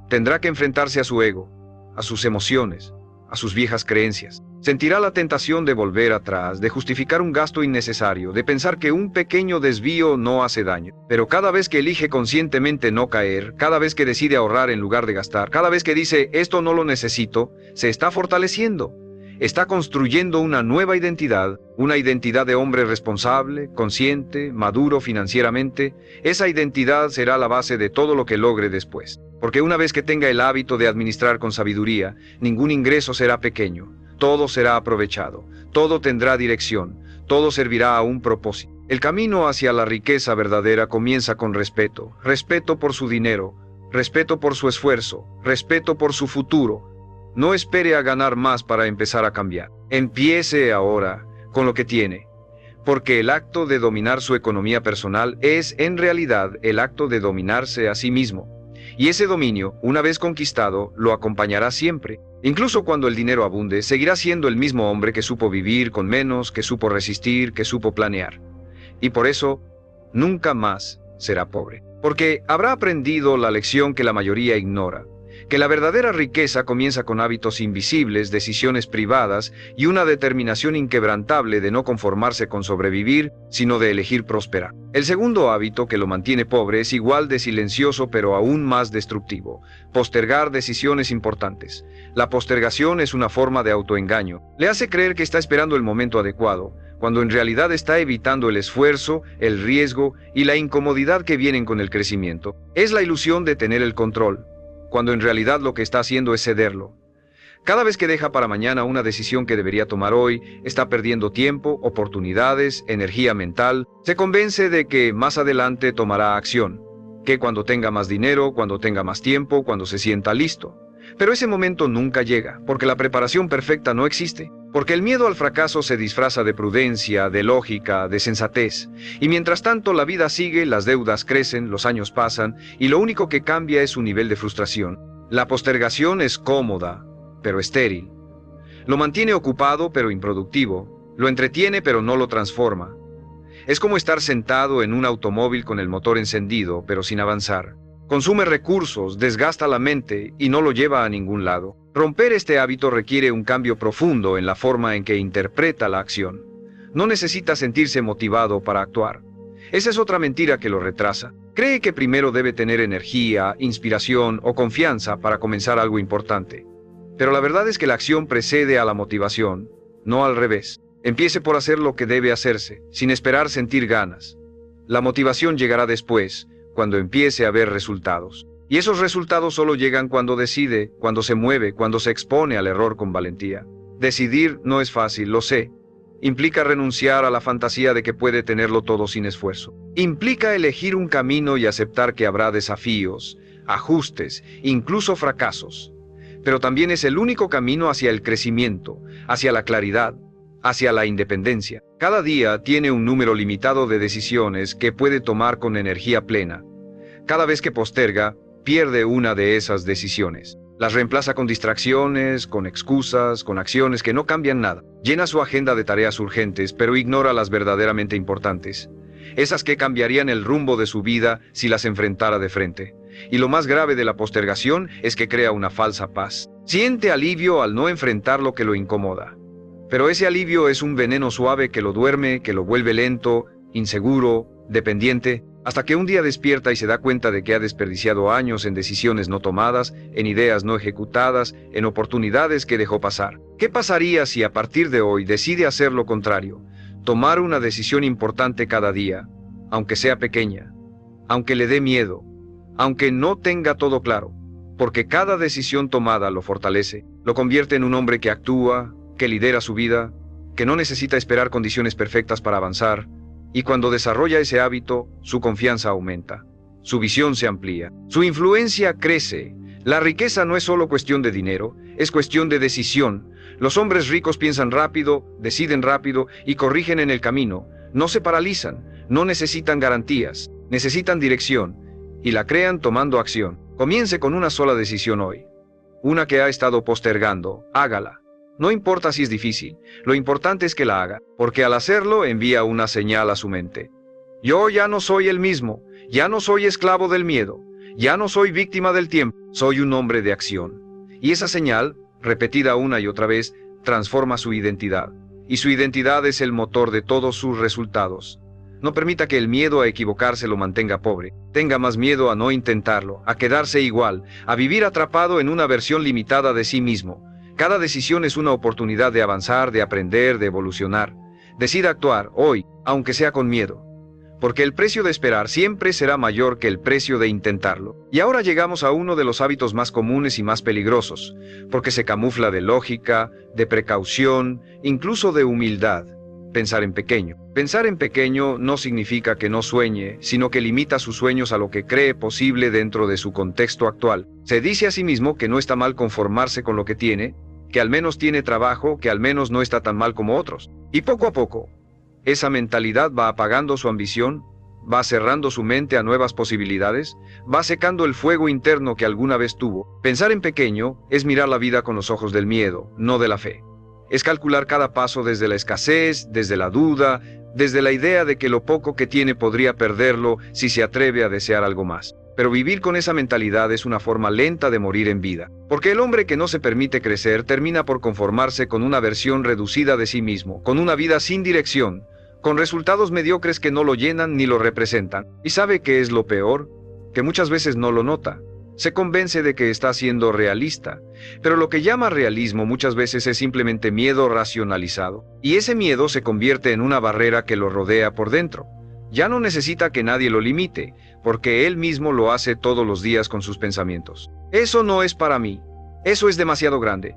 Tendrá que enfrentarse a su ego, a sus emociones, a sus viejas creencias. Sentirá la tentación de volver atrás, de justificar un gasto innecesario, de pensar que un pequeño desvío no hace daño. Pero cada vez que elige conscientemente no caer, cada vez que decide ahorrar en lugar de gastar, cada vez que dice esto no lo necesito, se está fortaleciendo. Está construyendo una nueva identidad, una identidad de hombre responsable, consciente, maduro financieramente. Esa identidad será la base de todo lo que logre después. Porque una vez que tenga el hábito de administrar con sabiduría, ningún ingreso será pequeño. Todo será aprovechado, todo tendrá dirección, todo servirá a un propósito. El camino hacia la riqueza verdadera comienza con respeto. Respeto por su dinero, respeto por su esfuerzo, respeto por su futuro. No espere a ganar más para empezar a cambiar. Empiece ahora con lo que tiene. Porque el acto de dominar su economía personal es, en realidad, el acto de dominarse a sí mismo. Y ese dominio, una vez conquistado, lo acompañará siempre. Incluso cuando el dinero abunde, seguirá siendo el mismo hombre que supo vivir con menos, que supo resistir, que supo planear. Y por eso, nunca más será pobre. Porque habrá aprendido la lección que la mayoría ignora. Que la verdadera riqueza comienza con hábitos invisibles, decisiones privadas y una determinación inquebrantable de no conformarse con sobrevivir, sino de elegir próspera. El segundo hábito que lo mantiene pobre es igual de silencioso pero aún más destructivo: postergar decisiones importantes. La postergación es una forma de autoengaño. Le hace creer que está esperando el momento adecuado, cuando en realidad está evitando el esfuerzo, el riesgo y la incomodidad que vienen con el crecimiento. Es la ilusión de tener el control, cuando en realidad lo que está haciendo es cederlo. Cada vez que deja para mañana una decisión que debería tomar hoy, está perdiendo tiempo, oportunidades, energía mental. Se convence de que más adelante tomará acción, que cuando tenga más dinero, cuando tenga más tiempo, cuando se sienta listo. Pero ese momento nunca llega, porque la preparación perfecta no existe. Porque el miedo al fracaso se disfraza de prudencia, de lógica, de sensatez. Y mientras tanto la vida sigue, las deudas crecen, los años pasan, y lo único que cambia es su nivel de frustración. La postergación es cómoda, pero estéril. Lo mantiene ocupado, pero improductivo. Lo entretiene, pero no lo transforma. Es como estar sentado en un automóvil con el motor encendido, pero sin avanzar. Consume recursos, desgasta la mente y no lo lleva a ningún lado. Romper este hábito requiere un cambio profundo en la forma en que interpreta la acción. No necesita sentirse motivado para actuar. Esa es otra mentira que lo retrasa. Cree que primero debe tener energía, inspiración o confianza para comenzar algo importante. Pero la verdad es que la acción precede a la motivación, no al revés. Empiece por hacer lo que debe hacerse, sin esperar sentir ganas. La motivación llegará después, cuando empiece a ver resultados. Y esos resultados solo llegan cuando decide, cuando se mueve, cuando se expone al error con valentía. Decidir no es fácil, lo sé. Implica renunciar a la fantasía de que puede tenerlo todo sin esfuerzo. Implica elegir un camino y aceptar que habrá desafíos, ajustes, incluso fracasos. Pero también es el único camino hacia el crecimiento, hacia la claridad, hacia la independencia. Cada día tiene un número limitado de decisiones que puede tomar con energía plena. Cada vez que posterga, pierde una de esas decisiones. Las reemplaza con distracciones, con excusas, con acciones que no cambian nada. Llena su agenda de tareas urgentes, pero ignora las verdaderamente importantes. Esas que cambiarían el rumbo de su vida si las enfrentara de frente. Y lo más grave de la postergación es que crea una falsa paz. Siente alivio al no enfrentar lo que lo incomoda. Pero ese alivio es un veneno suave que lo duerme, que lo vuelve lento, inseguro, dependiente, hasta que un día despierta y se da cuenta de que ha desperdiciado años en decisiones no tomadas, en ideas no ejecutadas, en oportunidades que dejó pasar. ¿Qué pasaría si a partir de hoy decide hacer lo contrario? Tomar una decisión importante cada día, aunque sea pequeña, aunque le dé miedo, aunque no tenga todo claro, porque cada decisión tomada lo fortalece, lo convierte en un hombre que actúa, que lidera su vida, que no necesita esperar condiciones perfectas para avanzar, y cuando desarrolla ese hábito, su confianza aumenta, su visión se amplía, su influencia crece. La riqueza no es solo cuestión de dinero, es cuestión de decisión. Los hombres ricos piensan rápido, deciden rápido y corrigen en el camino. No se paralizan, no necesitan garantías, necesitan dirección y la crean tomando acción. Comience con una sola decisión hoy, una que ha estado postergando, hágala. No importa si es difícil, lo importante es que la haga, porque al hacerlo envía una señal a su mente. Yo ya no soy el mismo, ya no soy esclavo del miedo, ya no soy víctima del tiempo, soy un hombre de acción. Y esa señal, repetida una y otra vez, transforma su identidad. Y su identidad es el motor de todos sus resultados. No permita que el miedo a equivocarse lo mantenga pobre. Tenga más miedo a no intentarlo, a quedarse igual, a vivir atrapado en una versión limitada de sí mismo. Cada decisión es una oportunidad de avanzar, de aprender, de evolucionar. Decida actuar hoy, aunque sea con miedo. Porque el precio de esperar siempre será mayor que el precio de intentarlo. Y ahora llegamos a uno de los hábitos más comunes y más peligrosos, porque se camufla de lógica, de precaución, incluso de humildad. Pensar en pequeño. Pensar en pequeño no significa que no sueñe, sino que limita sus sueños a lo que cree posible dentro de su contexto actual. Se dice a sí mismo que no está mal conformarse con lo que tiene, que al menos tiene trabajo, que al menos no está tan mal como otros. Y poco a poco, esa mentalidad va apagando su ambición, va cerrando su mente a nuevas posibilidades, va secando el fuego interno que alguna vez tuvo. Pensar en pequeño es mirar la vida con los ojos del miedo, no de la fe. Es calcular cada paso desde la escasez, desde la duda, desde la idea de que lo poco que tiene podría perderlo si se atreve a desear algo más. Pero vivir con esa mentalidad es una forma lenta de morir en vida, porque el hombre que no se permite crecer termina por conformarse con una versión reducida de sí mismo, con una vida sin dirección, con resultados mediocres que no lo llenan ni lo representan. ¿Y sabe qué es lo peor? Que muchas veces no lo nota. Se convence de que está siendo realista, pero lo que llama realismo muchas veces es simplemente miedo racionalizado, y ese miedo se convierte en una barrera que lo rodea por dentro. Ya no necesita que nadie lo limite, porque él mismo lo hace todos los días con sus pensamientos. Eso no es para mí, eso es demasiado grande,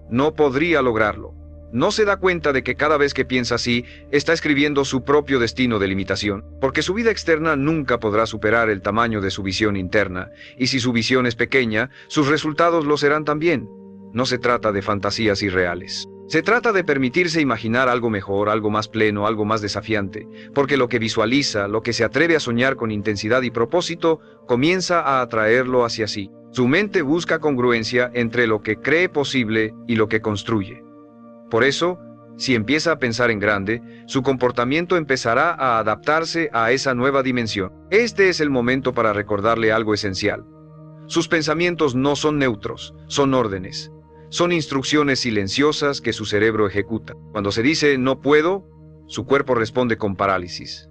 no podría lograrlo. No se da cuenta de que cada vez que piensa así, está escribiendo su propio destino de limitación, porque su vida externa nunca podrá superar el tamaño de su visión interna, y si su visión es pequeña, sus resultados lo serán también. No se trata de fantasías irreales. Se trata de permitirse imaginar algo mejor, algo más pleno, algo más desafiante, porque lo que visualiza, lo que se atreve a soñar con intensidad y propósito, comienza a atraerlo hacia sí. Su mente busca congruencia entre lo que cree posible y lo que construye. Por eso, si empieza a pensar en grande, su comportamiento empezará a adaptarse a esa nueva dimensión. Este es el momento para recordarle algo esencial. Sus pensamientos no son neutros, son órdenes. Son instrucciones silenciosas que su cerebro ejecuta. Cuando se dice no puedo, su cuerpo responde con parálisis.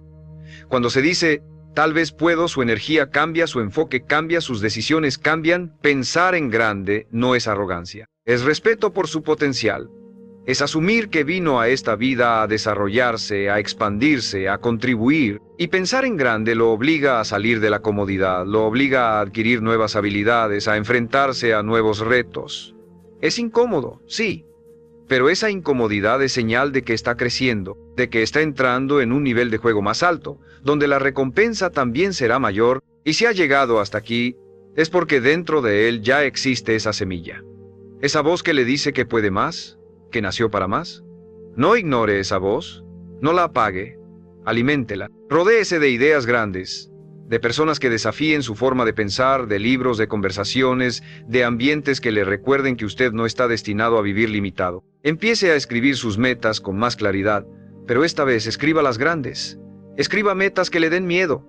Cuando se dice tal vez puedo, su energía cambia, su enfoque cambia, sus decisiones cambian. Pensar en grande no es arrogancia, es respeto por su potencial. Es asumir que vino a esta vida a desarrollarse, a expandirse, a contribuir. Y pensar en grande lo obliga a salir de la comodidad, lo obliga a adquirir nuevas habilidades, a enfrentarse a nuevos retos. Es incómodo, sí, pero esa incomodidad es señal de que está creciendo, de que está entrando en un nivel de juego más alto, donde la recompensa también será mayor, y si ha llegado hasta aquí, es porque dentro de él ya existe esa semilla. Esa voz que le dice que puede más, que nació para más. No ignore esa voz, no la apague, aliméntela. Rodéese de ideas grandes, de personas que desafíen su forma de pensar, de libros, de conversaciones, de ambientes que le recuerden que usted no está destinado a vivir limitado. Empiece a escribir sus metas con más claridad, pero esta vez escriba las grandes. Escriba metas que le den miedo,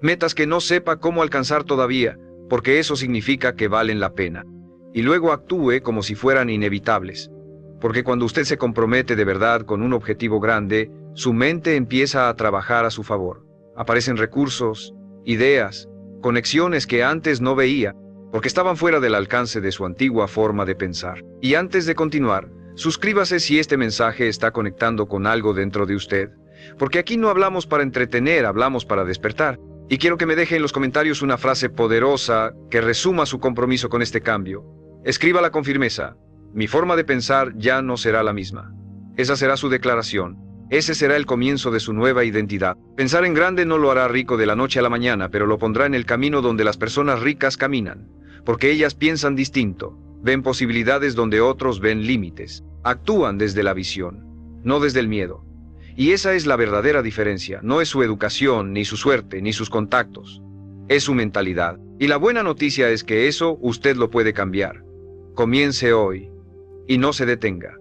metas que no sepa cómo alcanzar todavía, porque eso significa que valen la pena. Y luego actúe como si fueran inevitables. Porque cuando usted se compromete de verdad con un objetivo grande, su mente empieza a trabajar a su favor. Aparecen recursos, ideas, conexiones que antes no veía, porque estaban fuera del alcance de su antigua forma de pensar. Y antes de continuar, suscríbase si este mensaje está conectando con algo dentro de usted, porque aquí no hablamos para entretener, hablamos para despertar. Y quiero que me deje en los comentarios una frase poderosa que resuma su compromiso con este cambio. Escríbala con firmeza. Mi forma de pensar ya no será la misma. Esa será su declaración. Ese será el comienzo de su nueva identidad. Pensar en grande no lo hará rico de la noche a la mañana, pero lo pondrá en el camino donde las personas ricas caminan, porque ellas piensan distinto, ven posibilidades donde otros ven límites, actúan desde la visión, no desde el miedo. Y esa es la verdadera diferencia. No es su educación, ni su suerte, ni sus contactos. Es su mentalidad. Y la buena noticia es que eso usted lo puede cambiar. Comience hoy y no se detenga,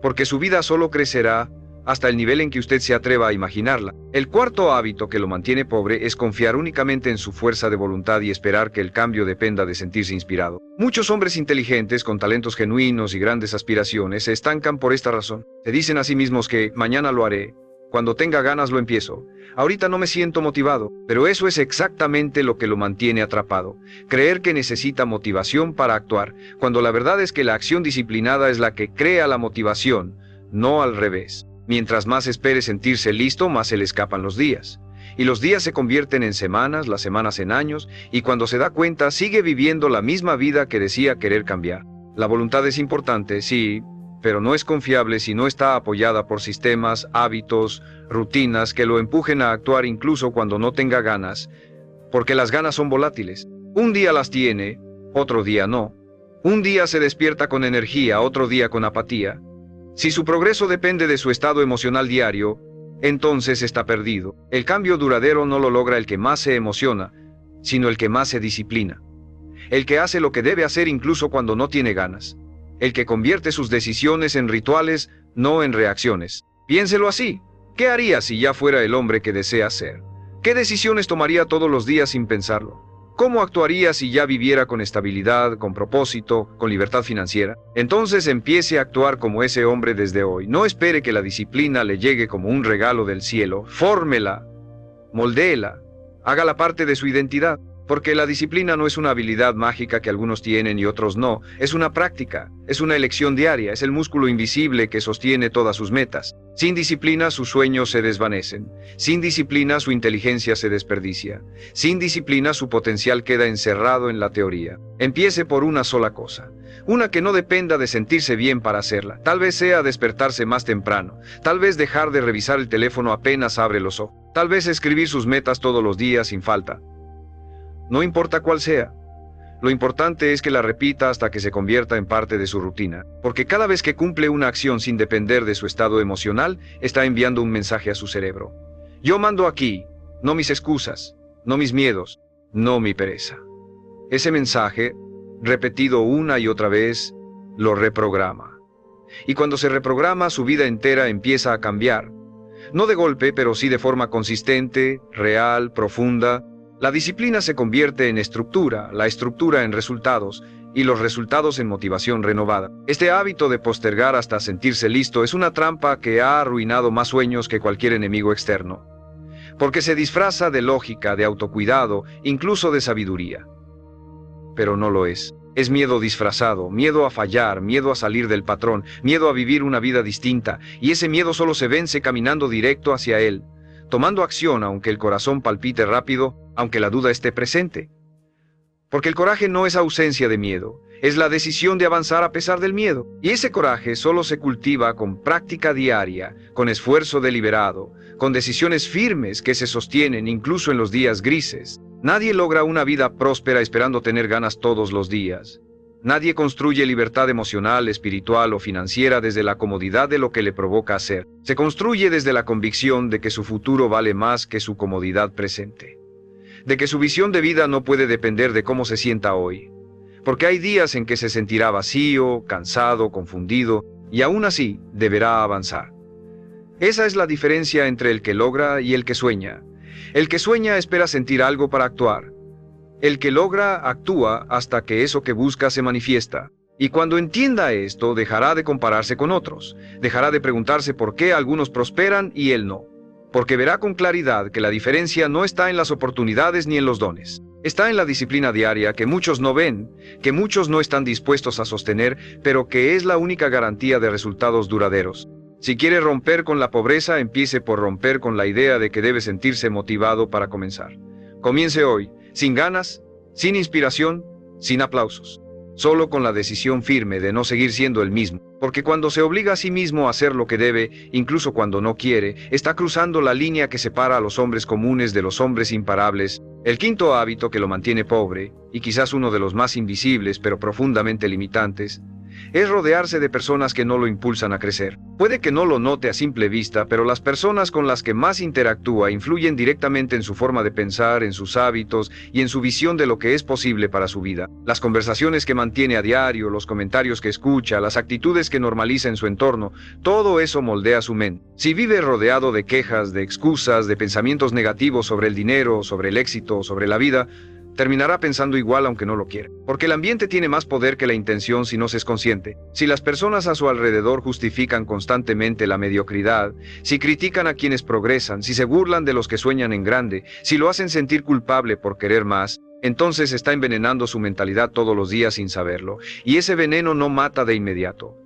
porque su vida solo crecerá hasta el nivel en que usted se atreva a imaginarla. El cuarto hábito que lo mantiene pobre es confiar únicamente en su fuerza de voluntad y esperar que el cambio dependa de sentirse inspirado. Muchos hombres inteligentes con talentos genuinos y grandes aspiraciones se estancan por esta razón. Se dicen a sí mismos que mañana lo haré, cuando tenga ganas lo empiezo, ahorita no me siento motivado, pero eso es exactamente lo que lo mantiene atrapado. Creer que necesita motivación para actuar, cuando la verdad es que la acción disciplinada es la que crea la motivación, no al revés. Mientras más espere sentirse listo, más se le escapan los días. Y los días se convierten en semanas, las semanas en años, y cuando se da cuenta sigue viviendo la misma vida que decía querer cambiar. La voluntad es importante, sí, pero no es confiable si no está apoyada por sistemas, hábitos, rutinas que lo empujen a actuar incluso cuando no tenga ganas, porque las ganas son volátiles. Un día las tiene, otro día no. Un día se despierta con energía, otro día con apatía. Si su progreso depende de su estado emocional diario, entonces está perdido. El cambio duradero no lo logra el que más se emociona, sino el que más se disciplina. El que hace lo que debe hacer incluso cuando no tiene ganas. El que convierte sus decisiones en rituales, no en reacciones. Piénselo así. ¿Qué haría si ya fuera el hombre que desea ser? ¿Qué decisiones tomaría todos los días sin pensarlo? ¿Cómo actuaría si ya viviera con estabilidad, con propósito, con libertad financiera? Entonces empiece a actuar como ese hombre desde hoy. No espere que la disciplina le llegue como un regalo del cielo. Fórmela, moldéela, hágala parte de su identidad. Porque la disciplina no es una habilidad mágica que algunos tienen y otros no. Es una práctica, es una elección diaria, es el músculo invisible que sostiene todas sus metas. Sin disciplina sus sueños se desvanecen. Sin disciplina su inteligencia se desperdicia. Sin disciplina su potencial queda encerrado en la teoría. Empiece por una sola cosa. Una que no dependa de sentirse bien para hacerla. Tal vez sea despertarse más temprano. Tal vez dejar de revisar el teléfono apenas abre los ojos. Tal vez escribir sus metas todos los días sin falta. No importa cuál sea. Lo importante es que la repita hasta que se convierta en parte de su rutina, porque cada vez que cumple una acción sin depender de su estado emocional, está enviando un mensaje a su cerebro. Yo mando aquí, no mis excusas, no mis miedos, no mi pereza. Ese mensaje, repetido una y otra vez, lo reprograma. Y cuando se reprograma, su vida entera empieza a cambiar. No de golpe, pero sí de forma consistente, real, profunda. La disciplina se convierte en estructura, la estructura en resultados, y los resultados en motivación renovada. Este hábito de postergar hasta sentirse listo es una trampa que ha arruinado más sueños que cualquier enemigo externo. Porque se disfraza de lógica, de autocuidado, incluso de sabiduría. Pero no lo es. Es miedo disfrazado, miedo a fallar, miedo a salir del patrón, miedo a vivir una vida distinta, y ese miedo solo se vence caminando directo hacia él, tomando acción aunque el corazón palpite rápido, aunque la duda esté presente. Porque el coraje no es ausencia de miedo, es la decisión de avanzar a pesar del miedo. Y ese coraje solo se cultiva con práctica diaria, con esfuerzo deliberado, con decisiones firmes que se sostienen incluso en los días grises. Nadie logra una vida próspera esperando tener ganas todos los días. Nadie construye libertad emocional, espiritual o financiera desde la comodidad de lo que le provoca hacer. Se construye desde la convicción de que su futuro vale más que su comodidad presente. De que su visión de vida no puede depender de cómo se sienta hoy. Porque hay días en que se sentirá vacío, cansado, confundido, y aún así deberá avanzar. Esa es la diferencia entre el que logra y el que sueña. El que sueña espera sentir algo para actuar. El que logra actúa hasta que eso que busca se manifiesta. Y cuando entienda esto, dejará de compararse con otros. Dejará de preguntarse por qué algunos prosperan y él no. Porque verá con claridad que la diferencia no está en las oportunidades ni en los dones. Está en la disciplina diaria que muchos no ven, que muchos no están dispuestos a sostener, pero que es la única garantía de resultados duraderos. Si quiere romper con la pobreza, empiece por romper con la idea de que debe sentirse motivado para comenzar. Comience hoy, sin ganas, sin inspiración, sin aplausos. Solo con la decisión firme de no seguir siendo el mismo, porque cuando se obliga a sí mismo a hacer lo que debe, incluso cuando no quiere, está cruzando la línea que separa a los hombres comunes de los hombres imparables. El quinto hábito que lo mantiene pobre, y quizás uno de los más invisibles pero profundamente limitantes, es rodearse de personas que no lo impulsan a crecer. Puede que no lo note a simple vista, pero las personas con las que más interactúa influyen directamente en su forma de pensar, en sus hábitos y en su visión de lo que es posible para su vida. Las conversaciones que mantiene a diario, los comentarios que escucha, las actitudes que normaliza en su entorno, todo eso moldea su mente. Si vive rodeado de quejas, de excusas, de pensamientos negativos sobre el dinero, sobre el éxito, sobre la vida, terminará pensando igual aunque no lo quiera. Porque el ambiente tiene más poder que la intención si no se es consciente. Si las personas a su alrededor justifican constantemente la mediocridad, si critican a quienes progresan, si se burlan de los que sueñan en grande, si lo hacen sentir culpable por querer más, entonces está envenenando su mentalidad todos los días sin saberlo. Y ese veneno no mata de inmediato.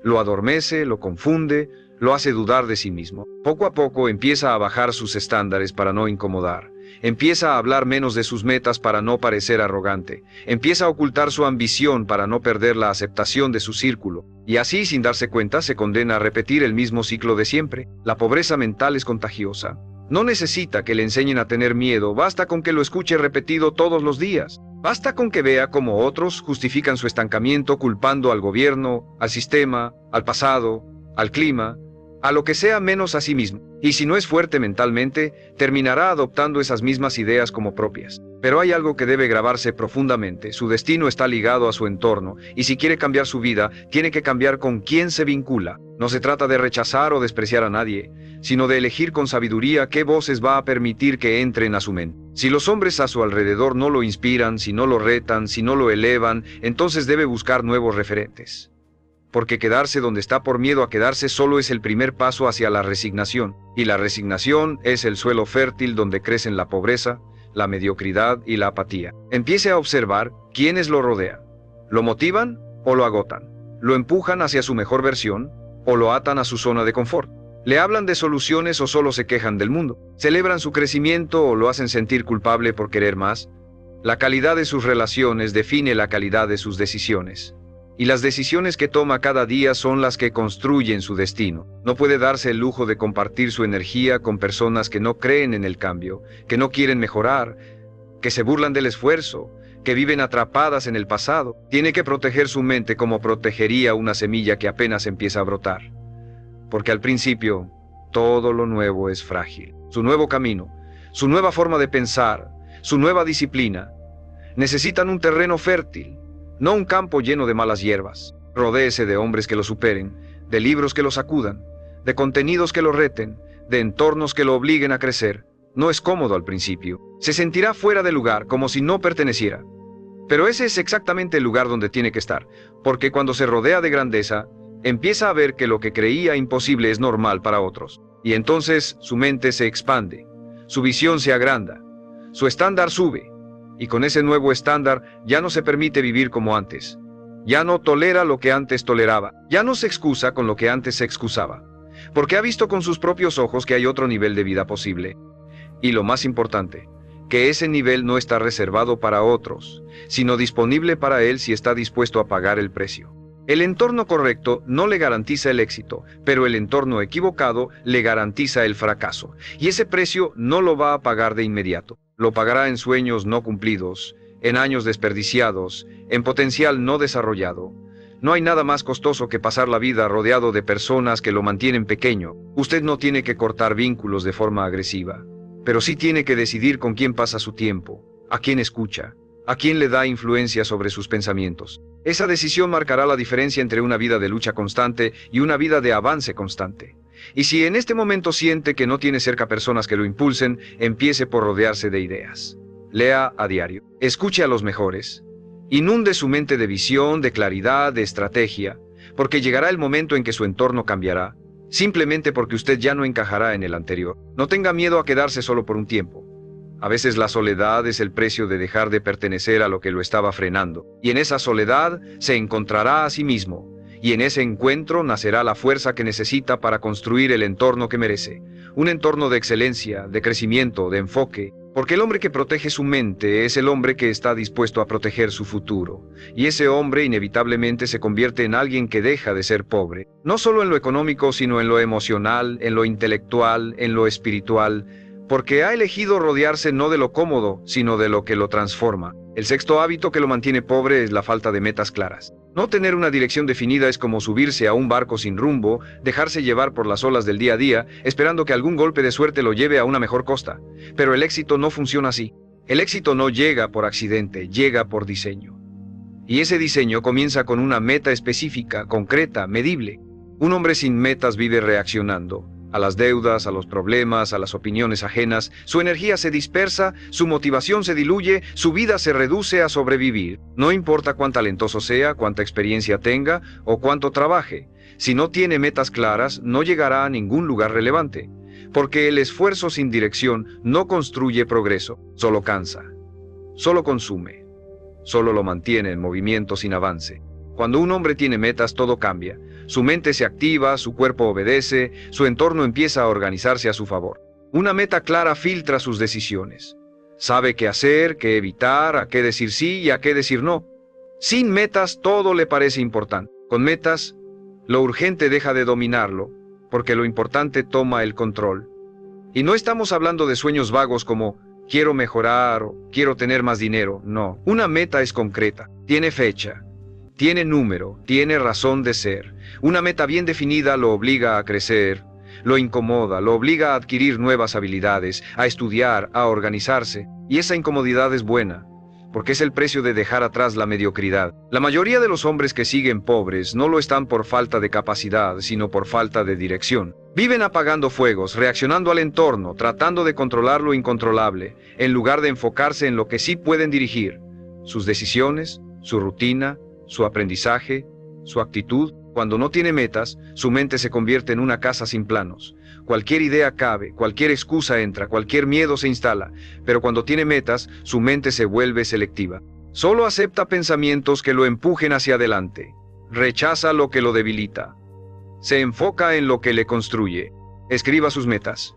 Lo adormece, lo confunde, lo hace dudar de sí mismo. Poco a poco empieza a bajar sus estándares para no incomodar. Empieza a hablar menos de sus metas para no parecer arrogante. Empieza a ocultar su ambición para no perder la aceptación de su círculo. Y así, sin darse cuenta, se condena a repetir el mismo ciclo de siempre. La pobreza mental es contagiosa. No necesita que le enseñen a tener miedo, basta con que lo escuche repetido todos los días. Basta con que vea cómo otros justifican su estancamiento culpando al gobierno, al sistema, al pasado, al clima, a lo que sea menos a sí mismo. Y si no es fuerte mentalmente, terminará adoptando esas mismas ideas como propias. Pero hay algo que debe grabarse profundamente. Su destino está ligado a su entorno, y si quiere cambiar su vida, tiene que cambiar con quién se vincula. No se trata de rechazar o despreciar a nadie, sino de elegir con sabiduría qué voces va a permitir que entren a su mente. Si los hombres a su alrededor no lo inspiran, si no lo retan, si no lo elevan, entonces debe buscar nuevos referentes. Porque quedarse donde está por miedo a quedarse solo es el primer paso hacia la resignación, y la resignación es el suelo fértil donde crecen la pobreza, la mediocridad y la apatía. Empiece a observar quiénes lo rodean. ¿Lo motivan o lo agotan? ¿Lo empujan hacia su mejor versión o lo atan a su zona de confort? ¿Le hablan de soluciones o solo se quejan del mundo? ¿Celebran su crecimiento o lo hacen sentir culpable por querer más? La calidad de sus relaciones define la calidad de sus decisiones. Y las decisiones que toma cada día son las que construyen su destino. No puede darse el lujo de compartir su energía con personas que no creen en el cambio, que no quieren mejorar, que se burlan del esfuerzo, que viven atrapadas en el pasado. Tiene que proteger su mente como protegería una semilla que apenas empieza a brotar. Porque al principio, todo lo nuevo es frágil. Su nuevo camino, su nueva forma de pensar, su nueva disciplina, necesitan un terreno fértil, no un campo lleno de malas hierbas. Rodéese de hombres que lo superen, de libros que lo sacudan, de contenidos que lo reten, de entornos que lo obliguen a crecer. No es cómodo al principio. Se sentirá fuera de lugar, como si no perteneciera. Pero ese es exactamente el lugar donde tiene que estar, porque cuando se rodea de grandeza, empieza a ver que lo que creía imposible es normal para otros. Y entonces su mente se expande, su visión se agranda, su estándar sube. Y con ese nuevo estándar ya no se permite vivir como antes. Ya no tolera lo que antes toleraba. Ya no se excusa con lo que antes se excusaba. Porque ha visto con sus propios ojos que hay otro nivel de vida posible. Y lo más importante, que ese nivel no está reservado para otros, sino disponible para él si está dispuesto a pagar el precio. El entorno correcto no le garantiza el éxito, pero el entorno equivocado le garantiza el fracaso. Y ese precio no lo va a pagar de inmediato. Lo pagará en sueños no cumplidos, en años desperdiciados, en potencial no desarrollado. No hay nada más costoso que pasar la vida rodeado de personas que lo mantienen pequeño. Usted no tiene que cortar vínculos de forma agresiva, pero sí tiene que decidir con quién pasa su tiempo, a quién escucha, a quién le da influencia sobre sus pensamientos. Esa decisión marcará la diferencia entre una vida de lucha constante y una vida de avance constante. Y si en este momento siente que no tiene cerca personas que lo impulsen, empiece por rodearse de ideas. Lea a diario, escuche a los mejores, inunde su mente de visión, de claridad, de estrategia, porque llegará el momento en que su entorno cambiará, simplemente porque usted ya no encajará en el anterior. No tenga miedo a quedarse solo por un tiempo. A veces la soledad es el precio de dejar de pertenecer a lo que lo estaba frenando, y en esa soledad se encontrará a sí mismo. Y en ese encuentro nacerá la fuerza que necesita para construir el entorno que merece. Un entorno de excelencia, de crecimiento, de enfoque, Porque el hombre que protege su mente es el hombre que está dispuesto a proteger su futuro. Y ese hombre inevitablemente se convierte en alguien que deja de ser pobre. No solo en lo económico, sino en lo emocional, en lo intelectual, en lo espiritual. Porque ha elegido rodearse no de lo cómodo, sino de lo que lo transforma. El sexto hábito que lo mantiene pobre es la falta de metas claras. No tener una dirección definida es como subirse a un barco sin rumbo, dejarse llevar por las olas del día a día, esperando que algún golpe de suerte lo lleve a una mejor costa. Pero el éxito no funciona así. El éxito no llega por accidente, llega por diseño. Y ese diseño comienza con una meta específica, concreta, medible. Un hombre sin metas vive reaccionando a las deudas, a los problemas, a las opiniones ajenas. Su energía se dispersa, su motivación se diluye, su vida se reduce a sobrevivir. No importa cuán talentoso sea, cuánta experiencia tenga o cuánto trabaje. Si no tiene metas claras, no llegará a ningún lugar relevante. Porque el esfuerzo sin dirección no construye progreso, solo cansa, solo consume, solo lo mantiene en movimiento sin avance. Cuando un hombre tiene metas, todo cambia. Su mente se activa, su cuerpo obedece, su entorno empieza a organizarse a su favor. Una meta clara filtra sus decisiones. Sabe qué hacer, qué evitar, a qué decir sí y a qué decir no. Sin metas, todo le parece importante. Con metas, lo urgente deja de dominarlo, porque lo importante toma el control. Y no estamos hablando de sueños vagos como quiero mejorar o quiero tener más dinero. No, una meta es concreta, tiene fecha. Tiene número, tiene razón de ser. Una meta bien definida lo obliga a crecer, lo incomoda, lo obliga a adquirir nuevas habilidades, a estudiar, a organizarse. Y esa incomodidad es buena, porque es el precio de dejar atrás la mediocridad. La mayoría de los hombres que siguen pobres no lo están por falta de capacidad, sino por falta de dirección. Viven apagando fuegos, reaccionando al entorno, tratando de controlar lo incontrolable, en lugar de enfocarse en lo que sí pueden dirigir: sus decisiones, su rutina, su aprendizaje, su actitud. Cuando no tiene metas, su mente se convierte en una casa sin planos. Cualquier idea cabe, cualquier excusa entra, cualquier miedo se instala. Pero cuando tiene metas, su mente se vuelve selectiva. Solo acepta pensamientos que lo empujen hacia adelante. Rechaza lo que lo debilita. Se enfoca en lo que le construye. Escriba sus metas.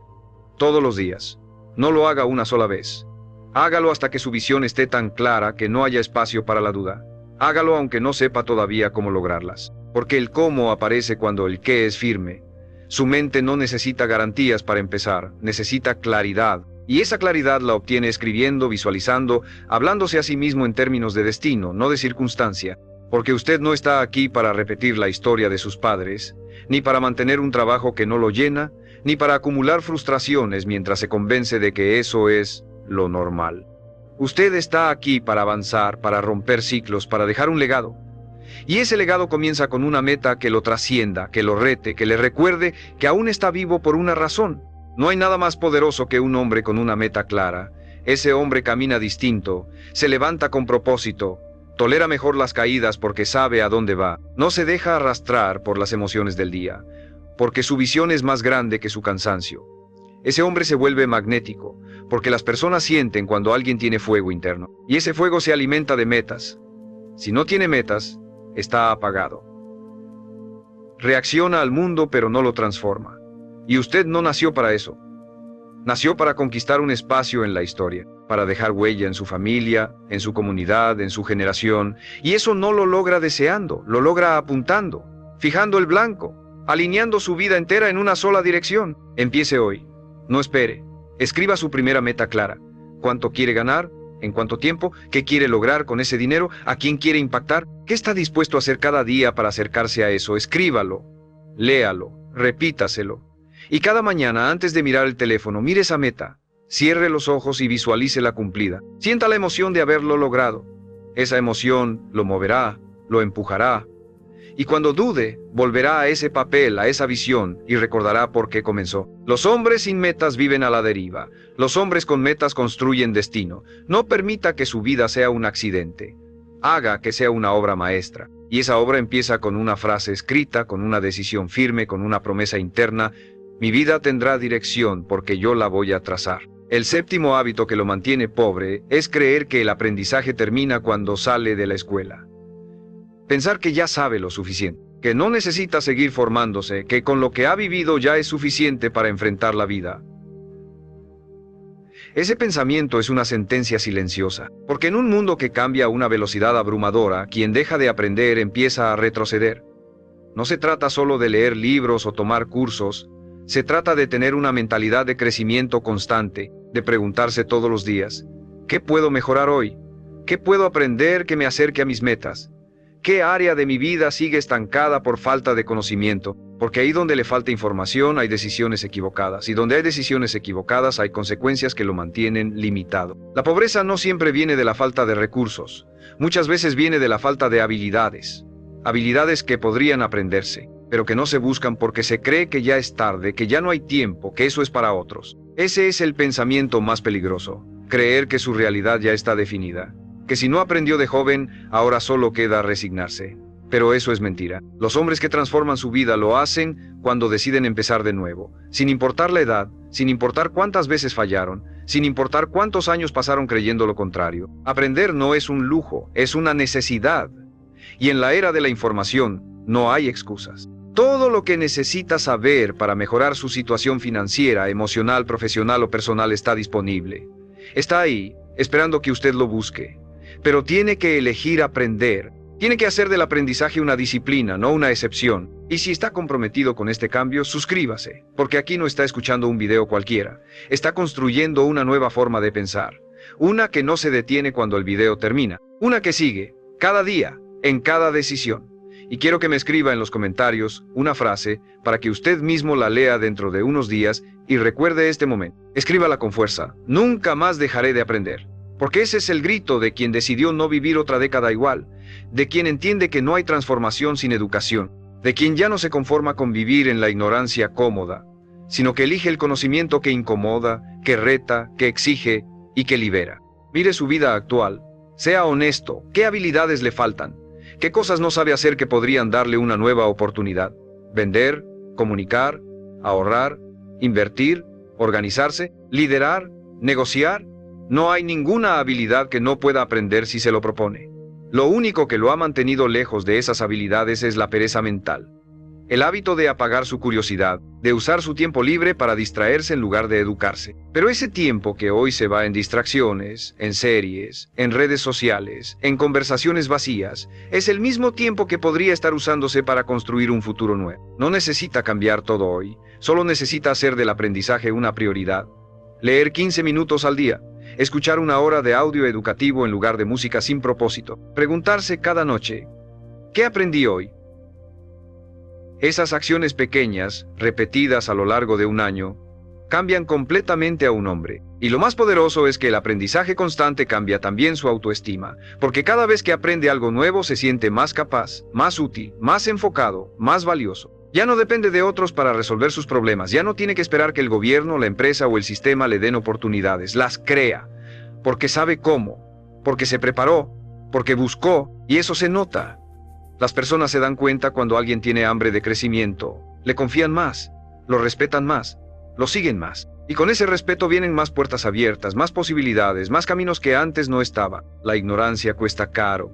Todos los días. No lo haga una sola vez. Hágalo hasta que su visión esté tan clara que no haya espacio para la duda. Hágalo aunque no sepa todavía cómo lograrlas. Porque el cómo aparece cuando el qué es firme. Su mente no necesita garantías para empezar, necesita claridad. Y esa claridad la obtiene escribiendo, visualizando, hablándose a sí mismo en términos de destino, no de circunstancia. Porque usted no está aquí para repetir la historia de sus padres, ni para mantener un trabajo que no lo llena, ni para acumular frustraciones mientras se convence de que eso es lo normal. Usted está aquí para avanzar, para romper ciclos, para dejar un legado. Y ese legado comienza con una meta que lo trascienda, que lo rete, que le recuerde que aún está vivo por una razón. No hay nada más poderoso que un hombre con una meta clara. Ese hombre camina distinto, se levanta con propósito, tolera mejor las caídas porque sabe a dónde va. No se deja arrastrar por las emociones del día, porque su visión es más grande que su cansancio. Ese hombre se vuelve magnético, porque las personas sienten cuando alguien tiene fuego interno. Y ese fuego se alimenta de metas. Si no tiene metas, está apagado. Reacciona al mundo pero no lo transforma. Y usted no nació para eso. Nació para conquistar un espacio en la historia, para dejar huella en su familia, en su comunidad, en su generación. Y eso no lo logra deseando, lo logra apuntando, fijando el blanco, alineando su vida entera en una sola dirección. Empiece hoy. No espere. Escriba su primera meta clara. ¿Cuánto quiere ganar? ¿En cuánto tiempo? ¿Qué quiere lograr con ese dinero? ¿A quién quiere impactar? ¿Qué está dispuesto a hacer cada día para acercarse a eso? Escríbalo, léalo, repítaselo. Y cada mañana, antes de mirar el teléfono, mire esa meta. Cierre los ojos y visualícela cumplida. Sienta la emoción de haberlo logrado. Esa emoción lo moverá, lo empujará. Y cuando dude, volverá a ese papel, a esa visión, y recordará por qué comenzó. Los hombres sin metas viven a la deriva. Los hombres con metas construyen destino. No permita que su vida sea un accidente. Haga que sea una obra maestra. Y esa obra empieza con una frase escrita, con una decisión firme, con una promesa interna. Mi vida tendrá dirección porque yo la voy a trazar. El séptimo hábito que lo mantiene pobre es creer que el aprendizaje termina cuando sale de la escuela. Pensar que ya sabe lo suficiente, que no necesita seguir formándose, que con lo que ha vivido ya es suficiente para enfrentar la vida. Ese pensamiento es una sentencia silenciosa, porque en un mundo que cambia a una velocidad abrumadora, quien deja de aprender empieza a retroceder. No se trata solo de leer libros o tomar cursos, se trata de tener una mentalidad de crecimiento constante, de preguntarse todos los días, ¿qué puedo mejorar hoy? ¿Qué puedo aprender que me acerque a mis metas? ¿Qué área de mi vida sigue estancada por falta de conocimiento? Porque ahí donde le falta información hay decisiones equivocadas, y donde hay decisiones equivocadas hay consecuencias que lo mantienen limitado. La pobreza no siempre viene de la falta de recursos, muchas veces viene de la falta de habilidades. Habilidades que podrían aprenderse, pero que no se buscan porque se cree que ya es tarde, que ya no hay tiempo, que eso es para otros. Ese es el pensamiento más peligroso, creer que su realidad ya está definida, que si no aprendió de joven, ahora solo queda resignarse. Pero eso es mentira. Los hombres que transforman su vida lo hacen cuando deciden empezar de nuevo, sin importar la edad, sin importar cuántas veces fallaron, sin importar cuántos años pasaron creyendo lo contrario. Aprender no es un lujo, es una necesidad. Y en la era de la información, no hay excusas. Todo lo que necesita saber para mejorar su situación financiera, emocional, profesional o personal está disponible. Está ahí, esperando que usted lo busque. Pero tiene que elegir aprender. Tiene que hacer del aprendizaje una disciplina, no una excepción. Y si está comprometido con este cambio, suscríbase, porque aquí no está escuchando un video cualquiera. Está construyendo una nueva forma de pensar. Una que no se detiene cuando el video termina. Una que sigue, cada día, en cada decisión. Y quiero que me escriba en los comentarios una frase para que usted mismo la lea dentro de unos días y recuerde este momento. Escríbala con fuerza. Nunca más dejaré de aprender. Porque ese es el grito de quien decidió no vivir otra década igual, de quien entiende que no hay transformación sin educación, de quien ya no se conforma con vivir en la ignorancia cómoda, sino que elige el conocimiento que incomoda, que reta, que exige y que libera. Mire su vida actual. Sea honesto. ¿Qué habilidades le faltan? ¿Qué cosas no sabe hacer que podrían darle una nueva oportunidad? Vender, comunicar, ahorrar, invertir, organizarse, liderar, negociar. No hay ninguna habilidad que no pueda aprender si se lo propone. Lo único que lo ha mantenido lejos de esas habilidades es la pereza mental. El hábito de apagar su curiosidad, de usar su tiempo libre para distraerse en lugar de educarse. Pero ese tiempo que hoy se va en distracciones, en series, en redes sociales, en conversaciones vacías, es el mismo tiempo que podría estar usándose para construir un futuro nuevo. No necesita cambiar todo hoy, solo necesita hacer del aprendizaje una prioridad. Leer 15 minutos al día, escuchar una hora de audio educativo en lugar de música sin propósito, preguntarse cada noche, ¿qué aprendí hoy? Esas acciones pequeñas, repetidas a lo largo de un año, cambian completamente a un hombre. Y lo más poderoso es que el aprendizaje constante cambia también su autoestima, porque cada vez que aprende algo nuevo se siente más capaz, más útil, más enfocado, más valioso. Ya no depende de otros para resolver sus problemas, ya no tiene que esperar que el gobierno, la empresa o el sistema le den oportunidades, las crea, porque sabe cómo, porque se preparó, porque buscó, y eso se nota. Las personas se dan cuenta cuando alguien tiene hambre de crecimiento, le confían más, lo respetan más, lo siguen más. Y con ese respeto vienen más puertas abiertas, más posibilidades, más caminos que antes no estaban. La ignorancia cuesta caro,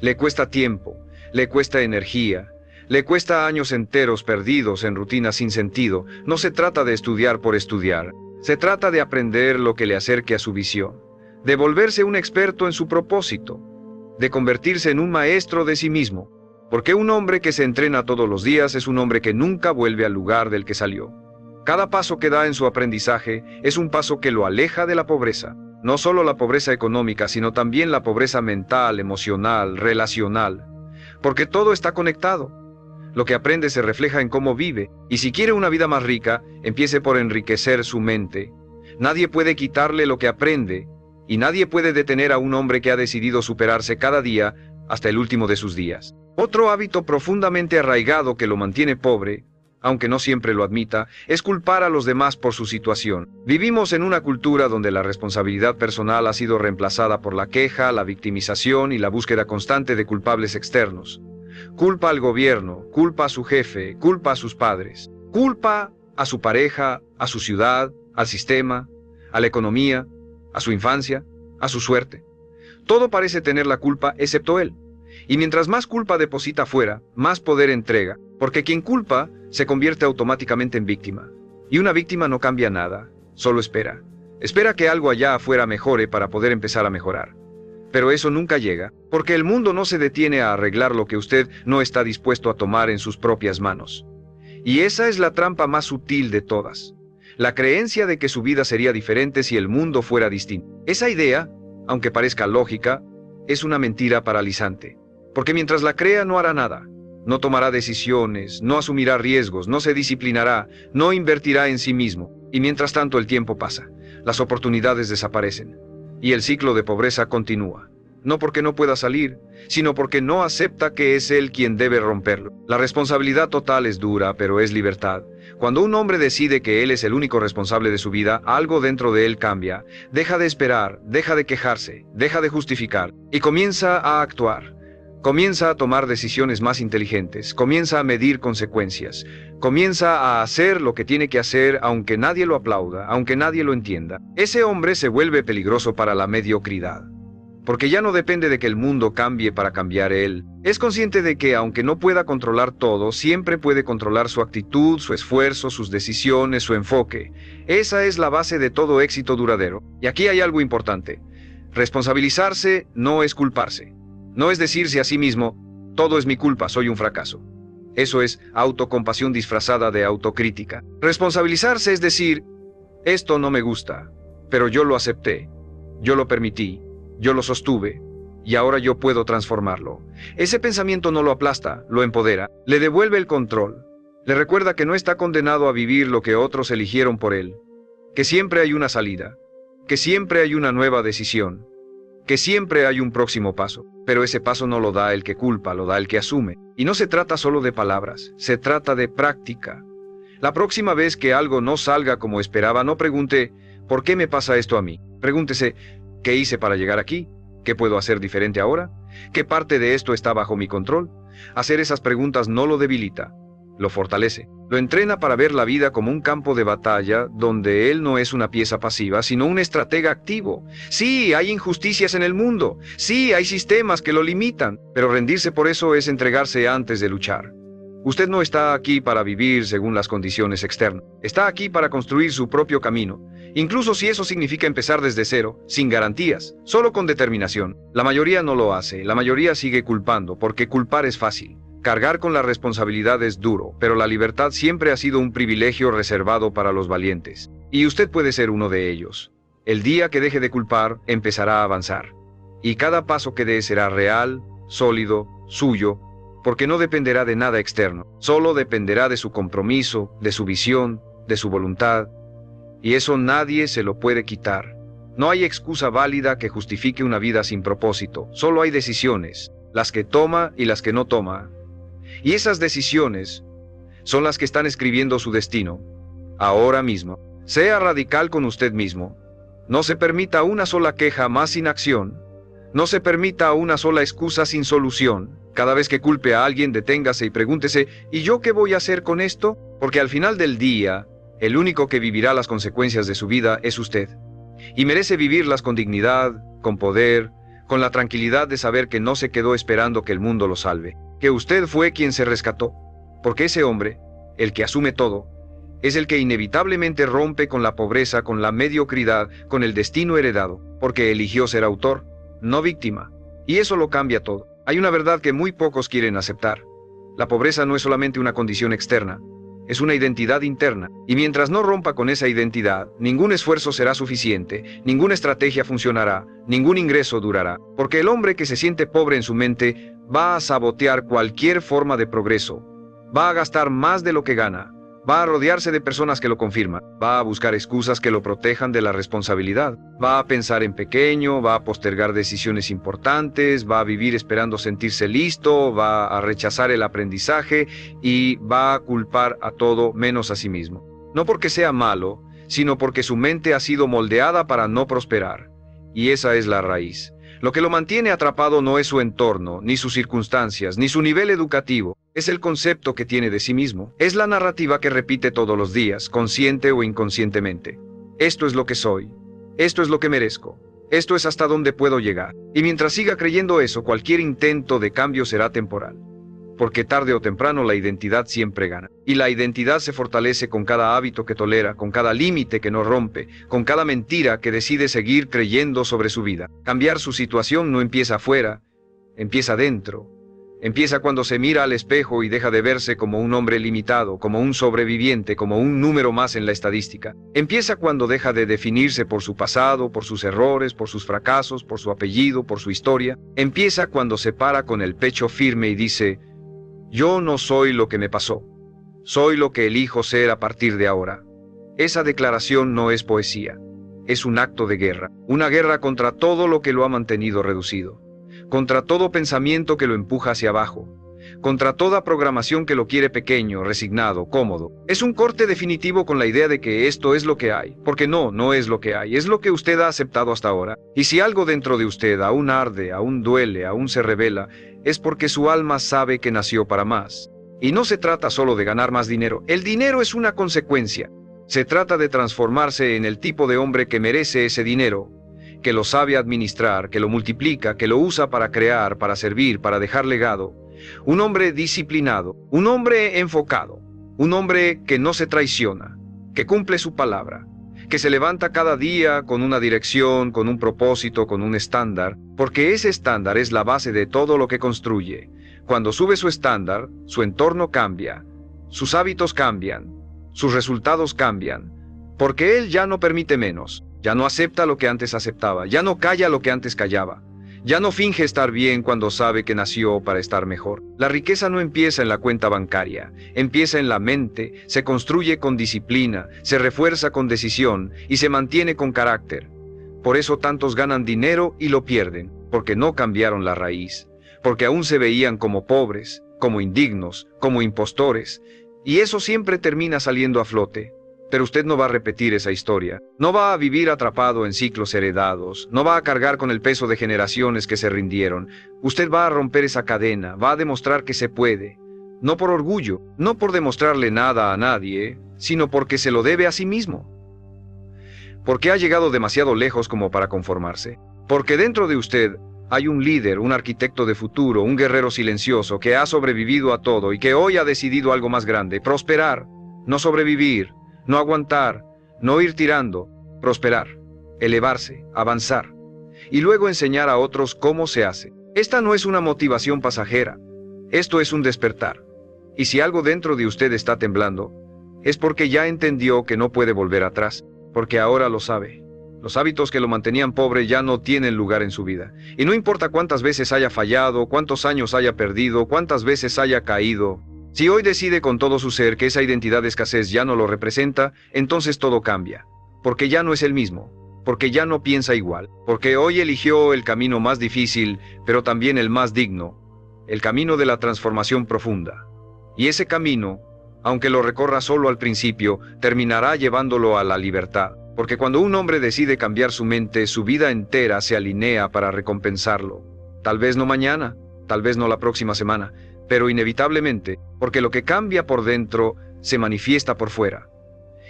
le cuesta tiempo, le cuesta energía, le cuesta años enteros perdidos en rutinas sin sentido. No se trata de estudiar por estudiar, se trata de aprender lo que le acerque a su visión, de volverse un experto en su propósito, de convertirse en un maestro de sí mismo. Porque un hombre que se entrena todos los días es un hombre que nunca vuelve al lugar del que salió. Cada paso que da en su aprendizaje es un paso que lo aleja de la pobreza. No solo la pobreza económica, sino también la pobreza mental, emocional, relacional. Porque todo está conectado. Lo que aprende se refleja en cómo vive. Y si quiere una vida más rica, empiece por enriquecer su mente. Nadie puede quitarle lo que aprende. Y nadie puede detener a un hombre que ha decidido superarse cada día hasta el último de sus días. Otro hábito profundamente arraigado que lo mantiene pobre, aunque no siempre lo admita, es culpar a los demás por su situación. Vivimos en una cultura donde la responsabilidad personal ha sido reemplazada por la queja, la victimización y la búsqueda constante de culpables externos. Culpa al gobierno, culpa a su jefe, culpa a sus padres, culpa a su pareja, a su ciudad, al sistema, a la economía, a su infancia, a su suerte. Todo parece tener la culpa excepto él. Y mientras más culpa deposita afuera, más poder entrega, porque quien culpa se convierte automáticamente en víctima. Y una víctima no cambia nada, solo espera. Espera que algo allá afuera mejore para poder empezar a mejorar. Pero eso nunca llega, porque el mundo no se detiene a arreglar lo que usted no está dispuesto a tomar en sus propias manos. Y esa es la trampa más sutil de todas. La creencia de que su vida sería diferente si el mundo fuera distinto. Esa idea, aunque parezca lógica, es una mentira paralizante. Porque mientras la crea no hará nada. No tomará decisiones, no asumirá riesgos, no se disciplinará, no invertirá en sí mismo. Y mientras tanto el tiempo pasa, las oportunidades desaparecen. Y el ciclo de pobreza continúa. No porque no pueda salir, sino porque no acepta que es él quien debe romperlo. La responsabilidad total es dura, pero es libertad. Cuando un hombre decide que él es el único responsable de su vida, algo dentro de él cambia. Deja de esperar, deja de quejarse, deja de justificar, y comienza a actuar. Comienza a tomar decisiones más inteligentes, comienza a medir consecuencias, comienza a hacer lo que tiene que hacer aunque nadie lo aplauda, aunque nadie lo entienda. Ese hombre se vuelve peligroso para la mediocridad. Porque ya no depende de que el mundo cambie para cambiar él. Es consciente de que aunque no pueda controlar todo, siempre puede controlar su actitud, su esfuerzo, sus decisiones, su enfoque. Esa es la base de todo éxito duradero. Y aquí hay algo importante. Responsabilizarse no es culparse. No es decirse a sí mismo, todo es mi culpa, soy un fracaso. Eso es autocompasión disfrazada de autocrítica. Responsabilizarse es decir, esto no me gusta, pero yo lo acepté, yo lo permití, yo lo sostuve, y ahora yo puedo transformarlo. Ese pensamiento no lo aplasta, lo empodera, le devuelve el control, le recuerda que no está condenado a vivir lo que otros eligieron por él, que siempre hay una salida, que siempre hay una nueva decisión, que siempre hay un próximo paso, pero ese paso no lo da el que culpa, lo da el que asume. Y no se trata solo de palabras, se trata de práctica. La próxima vez que algo no salga como esperaba, no pregunte, ¿por qué me pasa esto a mí? Pregúntese, ¿qué hice para llegar aquí? ¿Qué puedo hacer diferente ahora? ¿Qué parte de esto está bajo mi control? Hacer esas preguntas no lo debilita, lo fortalece. Lo entrena para ver la vida como un campo de batalla donde él no es una pieza pasiva, sino un estratega activo. Sí, hay injusticias en el mundo. Sí, hay sistemas que lo limitan, pero rendirse por eso es entregarse antes de luchar. Usted no está aquí para vivir según las condiciones externas. Está aquí para construir su propio camino, incluso si eso significa empezar desde cero, sin garantías, solo con determinación. La mayoría no lo hace, la mayoría sigue culpando, porque culpar es fácil. Cargar con la responsabilidad es duro, pero la libertad siempre ha sido un privilegio reservado para los valientes. Y usted puede ser uno de ellos. El día que deje de culpar, empezará a avanzar. Y cada paso que dé será real, sólido, suyo, porque no dependerá de nada externo. Solo dependerá de su compromiso, de su visión, de su voluntad. Y eso nadie se lo puede quitar. No hay excusa válida que justifique una vida sin propósito. Solo hay decisiones, las que toma y las que no toma. Y esas decisiones son las que están escribiendo su destino, ahora mismo. Sea radical con usted mismo. No se permita una sola queja más sin acción. No se permita una sola excusa sin solución. Cada vez que culpe a alguien, deténgase y pregúntese, ¿y yo qué voy a hacer con esto? Porque al final del día, el único que vivirá las consecuencias de su vida es usted. Y merece vivirlas con dignidad, con poder, con la tranquilidad de saber que no se quedó esperando que el mundo lo salve. Que usted fue quien se rescató, porque ese hombre, el que asume todo, es el que inevitablemente rompe con la pobreza, con la mediocridad, con el destino heredado, porque eligió ser autor, no víctima. Y eso lo cambia todo. Hay una verdad que muy pocos quieren aceptar. La pobreza no es solamente una condición externa, es una identidad interna. Y mientras no rompa con esa identidad, ningún esfuerzo será suficiente, ninguna estrategia funcionará, ningún ingreso durará. Porque el hombre que se siente pobre en su mente va a sabotear cualquier forma de progreso, va a gastar más de lo que gana, va a rodearse de personas que lo confirman, va a buscar excusas que lo protejan de la responsabilidad, va a pensar en pequeño, va a postergar decisiones importantes, va a vivir esperando sentirse listo, va a rechazar el aprendizaje y va a culpar a todo menos a sí mismo. No porque sea malo, sino porque su mente ha sido moldeada para no prosperar. Y esa es la raíz. Lo que lo mantiene atrapado no es su entorno, ni sus circunstancias, ni su nivel educativo. Es el concepto que tiene de sí mismo. Es la narrativa que repite todos los días, consciente o inconscientemente. Esto es lo que soy. Esto es lo que merezco. Esto es hasta donde puedo llegar. Y mientras siga creyendo eso, cualquier intento de cambio será temporal. porque tarde o temprano la identidad siempre gana. Y la identidad se fortalece con cada hábito que tolera, con cada límite que no rompe, con cada mentira que decide seguir creyendo sobre su vida. Cambiar su situación no empieza afuera, empieza dentro. Empieza cuando se mira al espejo y deja de verse como un hombre limitado, como un sobreviviente, como un número más en la estadística. Empieza cuando deja de definirse por su pasado, por sus errores, por sus fracasos, por su apellido, por su historia. Empieza cuando se para con el pecho firme y dice: yo no soy lo que me pasó, soy lo que elijo ser a partir de ahora. Esa declaración no es poesía, es un acto de guerra, una guerra contra todo lo que lo ha mantenido reducido, contra todo pensamiento que lo empuja hacia abajo, contra toda programación que lo quiere pequeño, resignado, cómodo. Es un corte definitivo con la idea de que esto es lo que hay, porque no es lo que hay, es lo que usted ha aceptado hasta ahora. Y si algo dentro de usted aún arde, aún duele, aún se revela, es porque su alma sabe que nació para más. Y no se trata solo de ganar más dinero, el dinero es una consecuencia. Se trata de transformarse en el tipo de hombre que merece ese dinero, que lo sabe administrar, que lo multiplica, que lo usa para crear, para servir, para dejar legado. Un hombre disciplinado, un hombre enfocado, un hombre que no se traiciona, que cumple su palabra, que se levanta cada día con una dirección, con un propósito, con un estándar, porque ese estándar es la base de todo lo que construye. Cuando sube su estándar, su entorno cambia, sus hábitos cambian, sus resultados cambian, porque él ya no permite menos. Ya no acepta lo que antes aceptaba, ya no calla lo que antes callaba, ya no finge estar bien cuando sabe que nació para estar mejor. La riqueza no empieza en la cuenta bancaria, empieza en la mente, se construye con disciplina, se refuerza con decisión y se mantiene con carácter. Por eso tantos ganan dinero y lo pierden, porque no cambiaron la raíz, porque aún se veían como pobres, como indignos, como impostores, y eso siempre termina saliendo a flote. Pero usted no va a repetir esa historia, no va a vivir atrapado en ciclos heredados, no va a cargar con el peso de generaciones que se rindieron. Usted va a romper esa cadena, va a demostrar que se puede, no por orgullo, no por demostrarle nada a nadie, sino porque se lo debe a sí mismo. Porque ha llegado demasiado lejos como para conformarse, porque dentro de usted hay un líder, un arquitecto de futuro, un guerrero silencioso que ha sobrevivido a todo y que hoy ha decidido algo más grande: prosperar, no sobrevivir. No aguantar, no ir tirando, prosperar, elevarse, avanzar, y luego enseñar a otros cómo se hace. Esta no es una motivación pasajera, esto es un despertar. Y si algo dentro de usted está temblando, es porque ya entendió que no puede volver atrás, porque ahora lo sabe. Los hábitos que lo mantenían pobre ya no tienen lugar en su vida. Y no importa cuántas veces haya fallado, cuántos años haya perdido, cuántas veces haya caído. Si hoy decide con todo su ser que esa identidad de escasez ya no lo representa, entonces todo cambia, porque ya no es el mismo, porque ya no piensa igual, porque hoy eligió el camino más difícil, pero también el más digno, el camino de la transformación profunda. Y ese camino, aunque lo recorra solo al principio, terminará llevándolo a la libertad, porque cuando un hombre decide cambiar su mente, su vida entera se alinea para recompensarlo. Tal vez no mañana, tal vez no la próxima semana, pero inevitablemente, porque lo que cambia por dentro se manifiesta por fuera.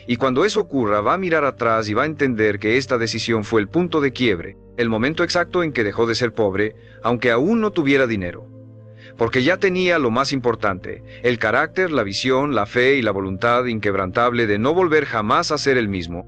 Y cuando eso ocurra, va a mirar atrás y va a entender que esta decisión fue el punto de quiebre, el momento exacto en que dejó de ser pobre, aunque aún no tuviera dinero. Porque ya tenía lo más importante, el carácter, la visión, la fe y la voluntad inquebrantable de no volver jamás a ser el mismo.